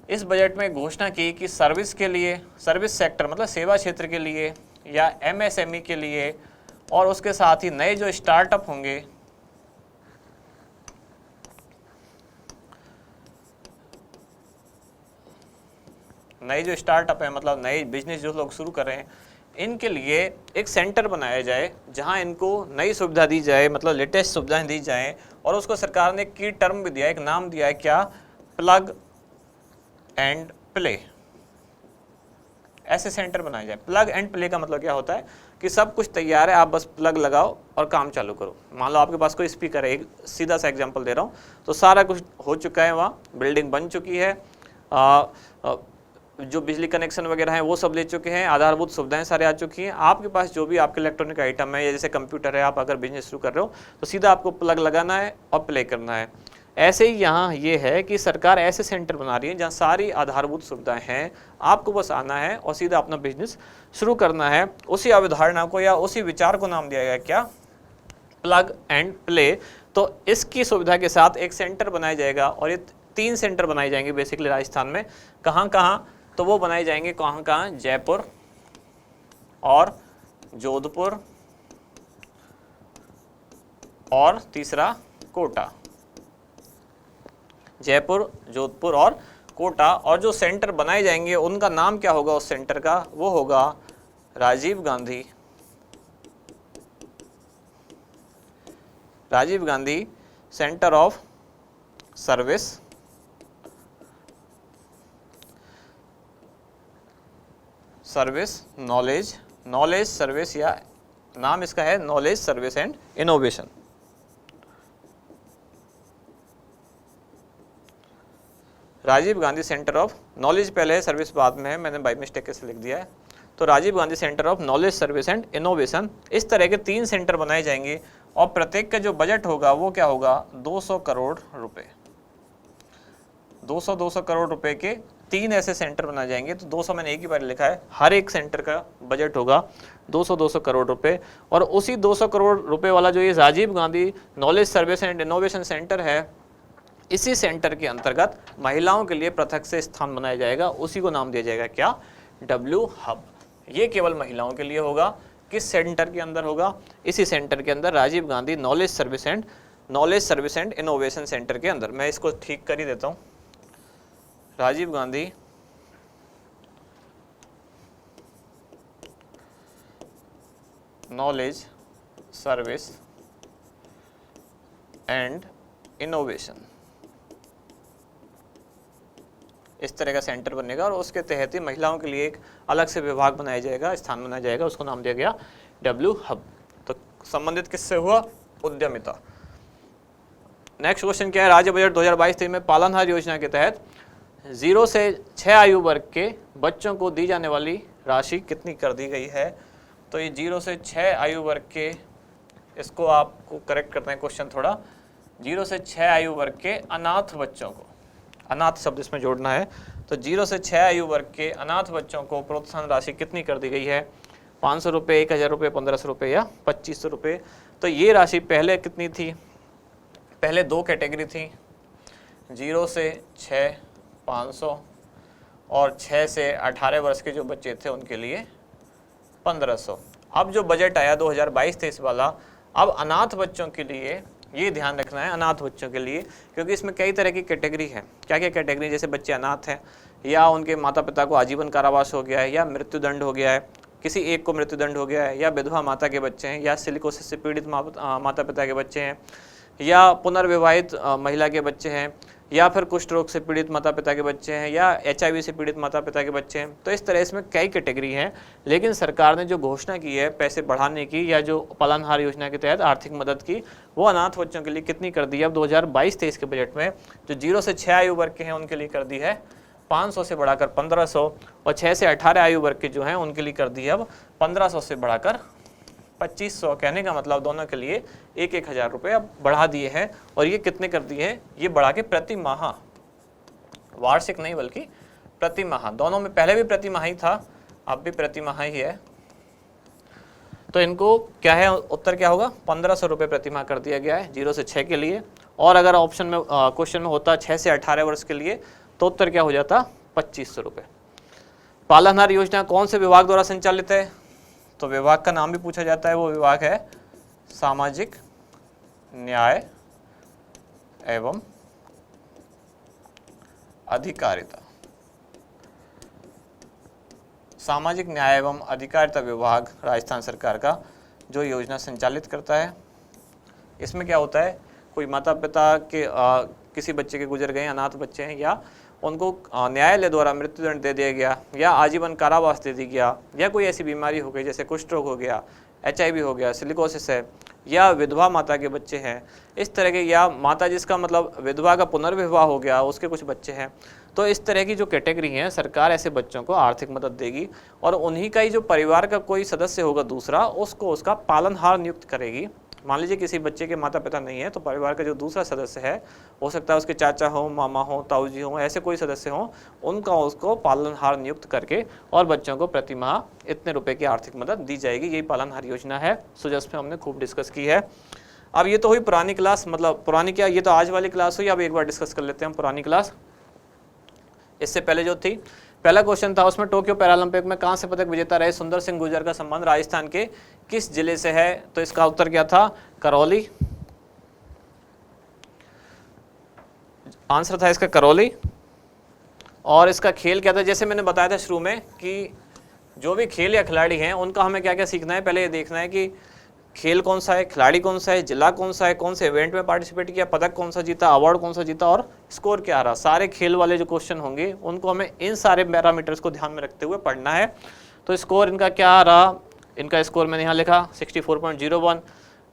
इस बजट में घोषणा की कि सर्विस के लिए, सर्विस सेक्टर मतलब सेवा क्षेत्र के लिए या एमएसएमई के लिए, और उसके साथ ही नए जो स्टार्टअप होंगे, नए जो स्टार्टअप है मतलब नए बिजनेस जो लोग शुरू कर रहे हैं, इनके लिए एक सेंटर बनाया जाए जहां इनको नई सुविधा दी जाए, मतलब लेटेस्ट सुविधाएं दी जाएं। और उसको सरकार ने की टर्म भी दिया है, एक नाम दिया है, क्या, प्लग एंड प्ले। ऐसे सेंटर बनाए जाए। प्लग एंड प्ले का मतलब क्या होता है कि सब कुछ तैयार है, आप बस प्लग लगाओ और काम चालू करो। मान लो आपके पास कोई स्पीकर है, एक सीधा सा एग्जांपल दे रहा हूँ, तो सारा कुछ हो चुका है, वहाँ बिल्डिंग बन चुकी है, जो बिजली कनेक्शन वगैरह हैं वो सब ले चुके हैं, आधारभूत सुविधाएं सारे आ चुकी हैं। आपके पास जो भी आपके इलेक्ट्रॉनिक आइटम है, या जैसे कंप्यूटर है, आप अगर बिजनेस शुरू कर रहे हो तो सीधा आपको प्लग लगाना है और प्ले करना है। ऐसे ही यहाँ ये है कि सरकार ऐसे सेंटर बना रही है जहाँ सारी आधारभूत सुविधाएं हैं, आपको बस आना है और सीधा अपना बिजनेस शुरू करना है। उसी अवधारणा को या उसी विचार को नाम दिया गया क्या, प्लग एंड प्ले। तो इसकी सुविधा के साथ एक सेंटर बनाया जाएगा, और ये 3 सेंटर बनाए जाएंगे बेसिकली राजस्थान में। कहाँ कहाँ, तो वो बनाए जाएंगे कहाँ कहाँ, जयपुर और जोधपुर और तीसरा कोटा। जयपुर, जोधपुर और कोटा। और जो सेंटर बनाए जाएंगे उनका नाम क्या होगा उस सेंटर का, वो होगा Rajiv Gandhi centre of service knowledge service, या नाम इसका है knowledge service and innovation. Rajiv Gandhi centre of knowledge पहले है, सर्विस बाद में है, मैंने बाई मिस्टेक से लिख दिया है। तो Rajiv Gandhi centre of knowledge service and innovation, इस तरह के 3 सेंटर बनाए जाएंगे। और प्रत्येक का जो बजट होगा वो क्या होगा, 200 करोड़ रुपए। 200 करोड़ रुपए के 3 ऐसे सेंटर बनाए जाएंगे। तो 200 मैंने एक ही बार लिखा है, हर एक सेंटर का बजट होगा 200 करोड़ रुपए। और उसी 200 करोड़ रुपए वाला जो ये Rajiv Gandhi knowledge service and innovation centre है, इसी सेंटर के अंतर्गत महिलाओं के लिए पृथक से स्थान बनाया जाएगा। उसी को नाम दिया जाएगा क्या, डब्ल्यू हब। ये केवल महिलाओं के लिए होगा। किस सेंटर के अंदर होगा, इसी सेंटर के अंदर, Rajiv Gandhi knowledge service and innovation centre के अंदर। मैं इसको ठीक कर ही देता हूँ, Rajiv Gandhi knowledge service and innovation, इस तरह का सेंटर बनेगा। और उसके तहत ही महिलाओं के लिए एक अलग से विभाग बनाया जाएगा, स्थान बनाया जाएगा, उसको नाम दिया गया डब्ल्यू हब। तो संबंधित किससे हुआ, उद्यमिता। नेक्स्ट क्वेश्चन क्या है, राज्य बजट 2022-23 में पालनहार योजना के तहत 0 से 6 आयु वर्ग के बच्चों को दी जाने वाली राशि कितनी कर दी गई है। तो ये 0 से 6 आयु वर्ग के, इसको आपको करेक्ट करना है क्वेश्चन थोड़ा, 0 से 6 आयु वर्ग के अनाथ बच्चों को, अनाथ शब्द इसमें जोड़ना है। तो 0 से 6 आयु वर्ग के अनाथ बच्चों को प्रोत्साहन राशि कितनी कर दी गई है, 500 रुपये, 1000 रुपये, 1500 रुपये या 2500 रुपये। तो ये राशि पहले कितनी थी, पहले 2 कैटेगरी थी, 0 से 6 500 और 6 से 18 वर्ष के जो बच्चे थे उनके लिए 1500। अब जो बजट आया 2022-23 वाला, अब अनाथ बच्चों के लिए ये ध्यान रखना है, अनाथ बच्चों के लिए, क्योंकि इसमें कई तरह की कैटेगरी है। क्या क्या कैटेगरी, जैसे बच्चे अनाथ हैं या उनके माता पिता को आजीवन कारावास हो गया है या मृत्युदंड हो गया है, किसी एक को मृत्युदंड हो गया है, या विधवा माता के बच्चे हैं, या सिलिकोसिस से पीड़ित माता पिता के बच्चे हैं, या पुनर्विवाहित महिला के बच्चे हैं, या फिर कुष्ठ रोग से पीड़ित माता पिता के बच्चे हैं, या HIV से पीड़ित माता पिता के बच्चे हैं। तो इस तरह इसमें कई कैटेगरी हैं, लेकिन सरकार ने जो घोषणा की है पैसे बढ़ाने की, या जो पालनहार योजना के तहत आर्थिक मदद की, वो अनाथ बच्चों के लिए कितनी कर दी है अब 2022-23 के बजट में? जो 0 से 6 आयु वर्ग के हैं उनके लिए कर दी है 500 से बढ़ाकर 1500, और 6 से 18 आयु वर्ग के जो हैं उनके लिए कर दी है अब 1500 से बढ़ाकर 2500। कहने का मतलब दोनों के लिए 1,000 रुपये अब बढ़ा दिए हैं। और ये कितने कर दिए हैं? ये बढ़ा के प्रति माह, वार्षिक नहीं बल्कि प्रति माह, दोनों में पहले भी प्रति माह ही था, अब भी प्रति माह ही है। तो इनको क्या है, उत्तर क्या होगा? 1500 रुपये प्रति माह कर दिया गया है 0 से 6 के लिए। और अगर ऑप्शन में क्वेश्चन में होता 6 से 18 वर्ष के लिए, तो उत्तर क्या हो जाता? 2500 रुपये। पालनहार योजना कौन से विभाग द्वारा संचालित है? तो विभाग का नाम भी पूछा जाता है, वो विभाग है सामाजिक न्याय एवं अधिकारिता। सामाजिक न्याय एवं अधिकारिता विभाग राजस्थान सरकार का जो योजना संचालित करता है। इसमें क्या होता है, कोई माता पिता के किसी बच्चे के गुजर गए, अनाथ बच्चे हैं, या उनको न्यायालय द्वारा मृत्युदंड दे दिया गया, या आजीवन कारावास दे दिया गया, या कोई ऐसी बीमारी हो गई जैसे कुष्ठ रोग हो गया, HIV हो गया, सिलिकोसिस है, या विधवा माता के बच्चे हैं, इस तरह के, या माता जिसका मतलब विधवा का पुनर्विवाह हो गया उसके कुछ बच्चे हैं। तो इस तरह की जो कैटेगरी है, सरकार ऐसे बच्चों को आर्थिक मदद देगी, और उन्हीं का ही जो परिवार का कोई सदस्य होगा दूसरा, उसको उसका पालनहार नियुक्त करेगी। मान लीजिए किसी बच्चे के माता पिता नहीं है, तो परिवार का जो दूसरा सदस्य है, हो सकता है उसके चाचा हो, मामा हो, ताऊ जी हो, ऐसे कोई सदस्य हो, उनका उसको पालनहार नियुक्त करके और बच्चों को प्रति माह इतने रुपए की आर्थिक मदद दी जाएगी। यही पालनहार योजना है। सो जिस पे हमने खूब डिस्कस की है। अब ये तो हुई पुरानी क्लास, मतलब पुरानी क्या, ये तो आज वाली क्लास हुई। अब एक बार डिस्कस कर लेते हैं हम पुरानी क्लास। इससे पहले जो थी, पहला क्वेश्चन था उसमें टोक्यो पैरालंपिक में कहाँ से पदक विजेता रहे सुंदर सिंह गुर्जर का संबंध राजस्थान के किस जिले से है? तो इसका उत्तर क्या था? करौली। आंसर था इसका करौली। और इसका खेल क्या था? जैसे मैंने बताया था शुरू में कि जो भी खेल या खिलाड़ी हैं उनका हमें क्या क्या सीखना है। पहले ये देखना है कि खेल कौन सा है, खिलाड़ी कौन सा है, जिला कौन सा है, कौन से इवेंट में पार्टिसिपेट किया, पदक कौन सा जीता, अवार्ड कौन सा जीता, और स्कोर क्या रहा। सारे खेल वाले जो क्वेश्चन होंगे उनको हमें इन सारे पैरामीटर्स को ध्यान में रखते हुए पढ़ना है। तो स्कोर इनका क्या रहा? इनका स्कोर मैंने यहाँ लिखा 64.01।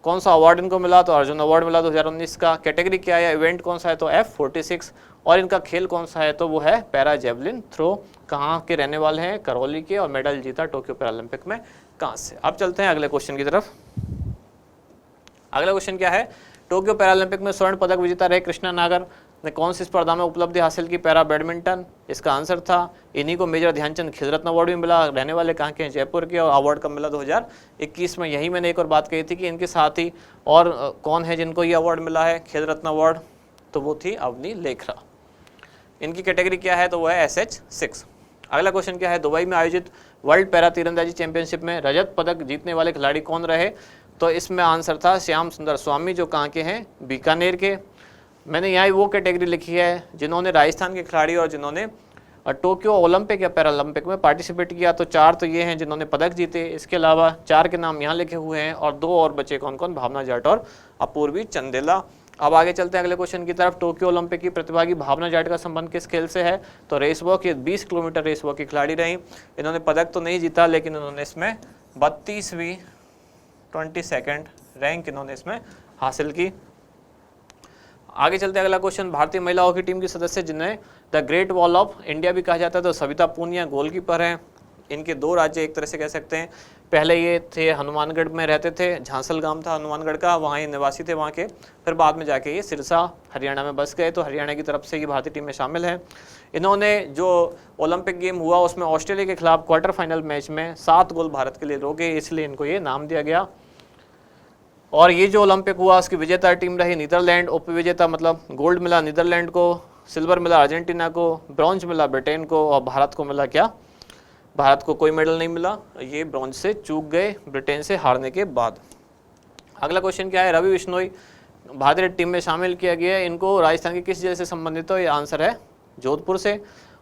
कौन सा अवार्ड इनको मिला? तो अर्जुन अवार्ड मिला 2019 का। कैटेगरी क्या है, इवेंट कौन सा है? तो F46। और इनका खेल कौन सा है? तो वो है पैरा जेवलिन थ्रो। कहाँ के रहने वाले हैं? करौली के। और मेडल जीता टोक्यो पैरालंपिक में कहाँ से। अब चलते हैं अगले क्वेश्चन की तरफ। अगला क्वेश्चन क्या है? टोक्यो पैरालंपिक में स्वर्ण पदक विजेता रहे कृष्णा नागर ने कौन सी स्पर्धा में उपलब्धि हासिल की? Para badminton. इसका आंसर था इन्हीं को मेजर ध्यानचंद खेल रत्न अवार्ड भी मिला। रहने वाले कहाँ के हैं? जयपुर के। और अवार्ड कब मिला? 2021 में। यही मैंने एक और बात कही थी कि इनके साथ ही और कौन है जिनको ये अवार्ड मिला है, खेल रत्न अवार्ड? तो वो थी अवनी लेखरा। इनकी कैटेगरी क्या है? तो वो है SH6। अगला क्वेश्चन क्या है? दुबई में आयोजित वर्ल्ड पैरा तीरंदाजी चैंपियनशिप में रजत पदक जीतने वाले खिलाड़ी कौन रहे? तो इसमें आंसर था श्याम सुंदर स्वामी, जो कहाँ के हैं? बीकानेर के। मैंने यहाँ वो कैटेगरी लिखी है जिन्होंने राजस्थान के खिलाड़ी और जिन्होंने टोक्यो ओलंपिक या पैरालंपिक में पार्टिसिपेट किया। तो 4 तो ये हैं जिन्होंने पदक जीते। इसके अलावा 4 के नाम यहाँ लिखे हुए हैं, और 2 और बचे कौन कौन? भावना जाट और अपूर्वी चंदेला। अब आगे चलते हैं अगले क्वेश्चन की तरफ। टोक्यो ओलंपिक की प्रतिभागी भावना जाट का संबंध किस खेल से है? तो रेस वॉक। ये 20 किलोमीटर रेस वॉक की खिलाड़ी रही। इन्होंने पदक तो नहीं जीता, लेकिन इन्होंने इसमें 32वीं 22nd रैंक इन्होंने इसमें हासिल की। आगे चलते हैं अगला क्वेश्चन। भारतीय महिला हॉकी टीम की सदस्य जिन्हें the great wall of India भी कहा जाता है, तो सविता पूनिया गोलकीपर हैं। इनके 2 राज्य एक तरह से कह सकते हैं। पहले ये थे हनुमानगढ़ में रहते थे, झांसल गांव था हनुमानगढ़ का, वहाँ ये निवासी थे वहाँ के। फिर बाद में जाके ये सिरसा हरियाणा में बस गए, तो हरियाणा की तरफ से ये भारतीय टीम में शामिल है। इन्होंने जो ओलंपिक गेम हुआ उसमें ऑस्ट्रेलिया के खिलाफ क्वार्टर फाइनल मैच में 7 गोल भारत के लिए रोके, इसलिए इनको ये नाम दिया गया। और ये जो ओलंपिक हुआ उसकी विजेता टीम रही नीदरलैंड, उपविजेता मतलब गोल्ड मिला नीदरलैंड को, सिल्वर मिला अर्जेंटीना को, ब्रॉन्ज मिला ब्रिटेन को और भारत को मिला क्या? भारत को कोई मेडल नहीं मिला, ये ब्रॉन्ज से चूक गए ब्रिटेन से हारने के बाद। अगला क्वेश्चन क्या है? रवि बिश्नोई भारतीय टीम में शामिल किया गया है, इनको राजस्थान के किस जिले से संबंधित हो? ये आंसर है जोधपुर से।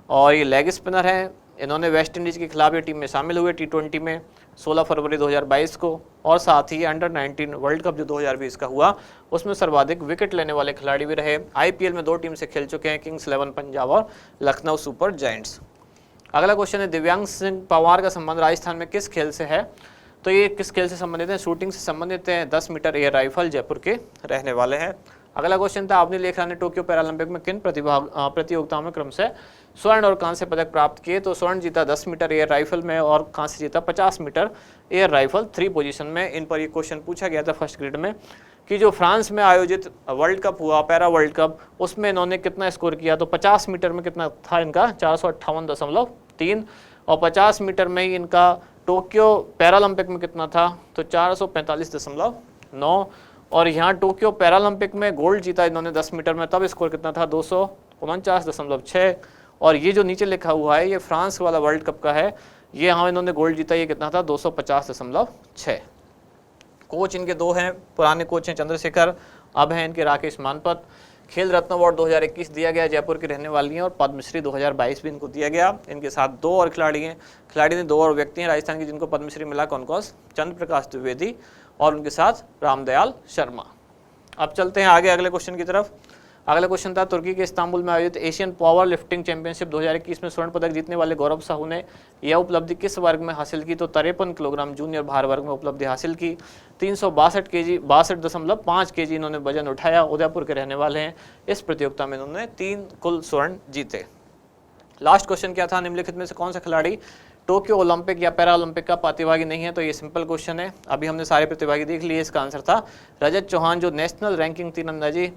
और ये लेग स्पिनर है, इन्होंने वेस्ट इंडीज़ के खिलाफ ये टीम में शामिल हुए T20 में 16 फरवरी 2022 को। और साथ ही अंडर 19 वर्ल्ड कप जो 2020 का हुआ उसमें सर्वाधिक विकेट लेने वाले खिलाड़ी भी रहे। IPL में 2 टीम से खेल चुके हैं, किंग्स 11 पंजाब और लखनऊ सुपर जायंट्स। अगला क्वेश्चन है दिव्यांग सिंह पवार का संबंध राजस्थान में किस खेल से है? तो ये किस खेल से संबंधित है? शूटिंग से संबंधित है। 10 मीटर एयर राइफल, जयपुर के रहने वाले हैं। अगला क्वेश्चन था अवनी लेखरा ने टोक्यो पैरालंपिक में किन प्रतियोगिताओं में क्रम से स्वर्ण और कांस्य पदक प्राप्त किए? तो स्वर्ण जीता 10 मीटर एयर राइफल में और कांस्य जीता 50 मीटर एयर राइफल 3 पोजीशन में। इन पर ये क्वेश्चन पूछा गया था फर्स्ट ग्रेड में कि जो फ्रांस में आयोजित वर्ल्ड कप हुआ, पैरा वर्ल्ड कप, उसमें इन्होंने कितना स्कोर किया? तो 50 मीटर में कितना था इनका? 458.3 और 50 मीटर में ही इनका टोक्यो पैरालंपिक में कितना था? तो 445.9 और यहाँ टोक्यो पैरालंपिक में गोल्ड जीता इन्होंने 10 मीटर में, तब स्कोर कितना था? 249.6 और ये जो नीचे लिखा हुआ है ये फ्रांस वाला वर्ल्ड कप का है, ये यहाँ इन्होंने गोल्ड जीता, ये कितना था? 250.6। कोच इनके 2 हैं, पुराने कोच हैं चंद्रशेखर, अब हैं इनके राकेश मानपत। खेल रत्न अवार्ड 2021 दिया गया, जयपुर की रहने वाली हैं और पद्मश्री 2022 भी इनको दिया गया। इनके साथ 2 और खिलाड़ी हैं, खिलाड़ी ने 2 और व्यक्ति हैं राजस्थान के जिनको पद्मश्री मिला। कौन कौन? चंद्र प्रकाश द्विवेदी और उनके साथ रामदयाल शर्मा। अब चलते हैं आगे अगले क्वेश्चन की तरफ। अगला क्वेश्चन था तुर्की के इस्तांबुल में आयोजित एशियन पावर लिफ्टिंग चैंपियनशिप 2021 में स्वर्ण पदक जीतने वाले गौरव साहू ने यह उपलब्धि किस वर्ग में हासिल की? तो 53 किलोग्राम जूनियर भार वर्ग में उपलब्धि हासिल की। 362 केजी 62.5 केजी इन्होंने वजन उठाया। उदयपुर के रहने वाले हैं। इस प्रतियोगिता में इन्होंने 3 कुल स्वर्ण जीते। लास्ट क्वेश्चन क्या था? निम्नलिखित में से कौन सा खिलाड़ी टोक्यो ओलंपिक या पैरा ओलंपिक का प्रतिभागी नहीं है? तो ये सिंपल क्वेश्चन है, अभी हमने सारे प्रतिभागी देख लिए। इसका आंसर था रजत चौहान, जो नेशनल रैंकिंग तीरंदाजी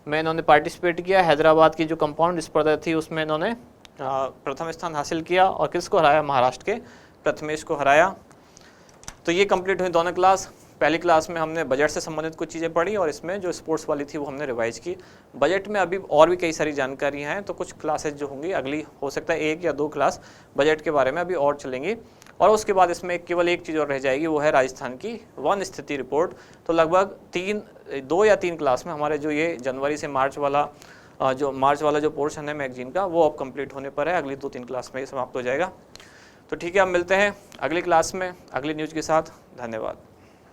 में इन्होंने पार्टिसिपेट किया। हैदराबाद की जो कंपाउंड स्पर्धा थी उसमें इन्होंने प्रथम स्थान हासिल किया। और किसको हराया? महाराष्ट्र के प्रथमेश को हराया। तो ये कंप्लीट हुई दोनों क्लास। पहली क्लास में हमने बजट से संबंधित कुछ चीज़ें पढ़ी और इसमें जो स्पोर्ट्स वाली थी वो हमने रिवाइज की। बजट में अभी और भी कई सारी जानकारियाँ हैं, तो कुछ क्लासेज जो होंगी अगली, हो सकता है 1 या 2 क्लास बजट के बारे में अभी और चलेंगी। और उसके बाद इसमें केवल एक चीज़ और रह जाएगी, वो है राजस्थान की वन स्थिति रिपोर्ट। तो लगभग 2 या 3 क्लास में हमारे जो ये जनवरी से मार्च वाला जो पोर्शन है मैगजीन का, वो अब कंप्लीट होने पर है। अगली 2-3 क्लास में ये समाप्त हो जाएगा। तो ठीक है, अब मिलते हैं अगली क्लास में अगली न्यूज़ के साथ। धन्यवाद।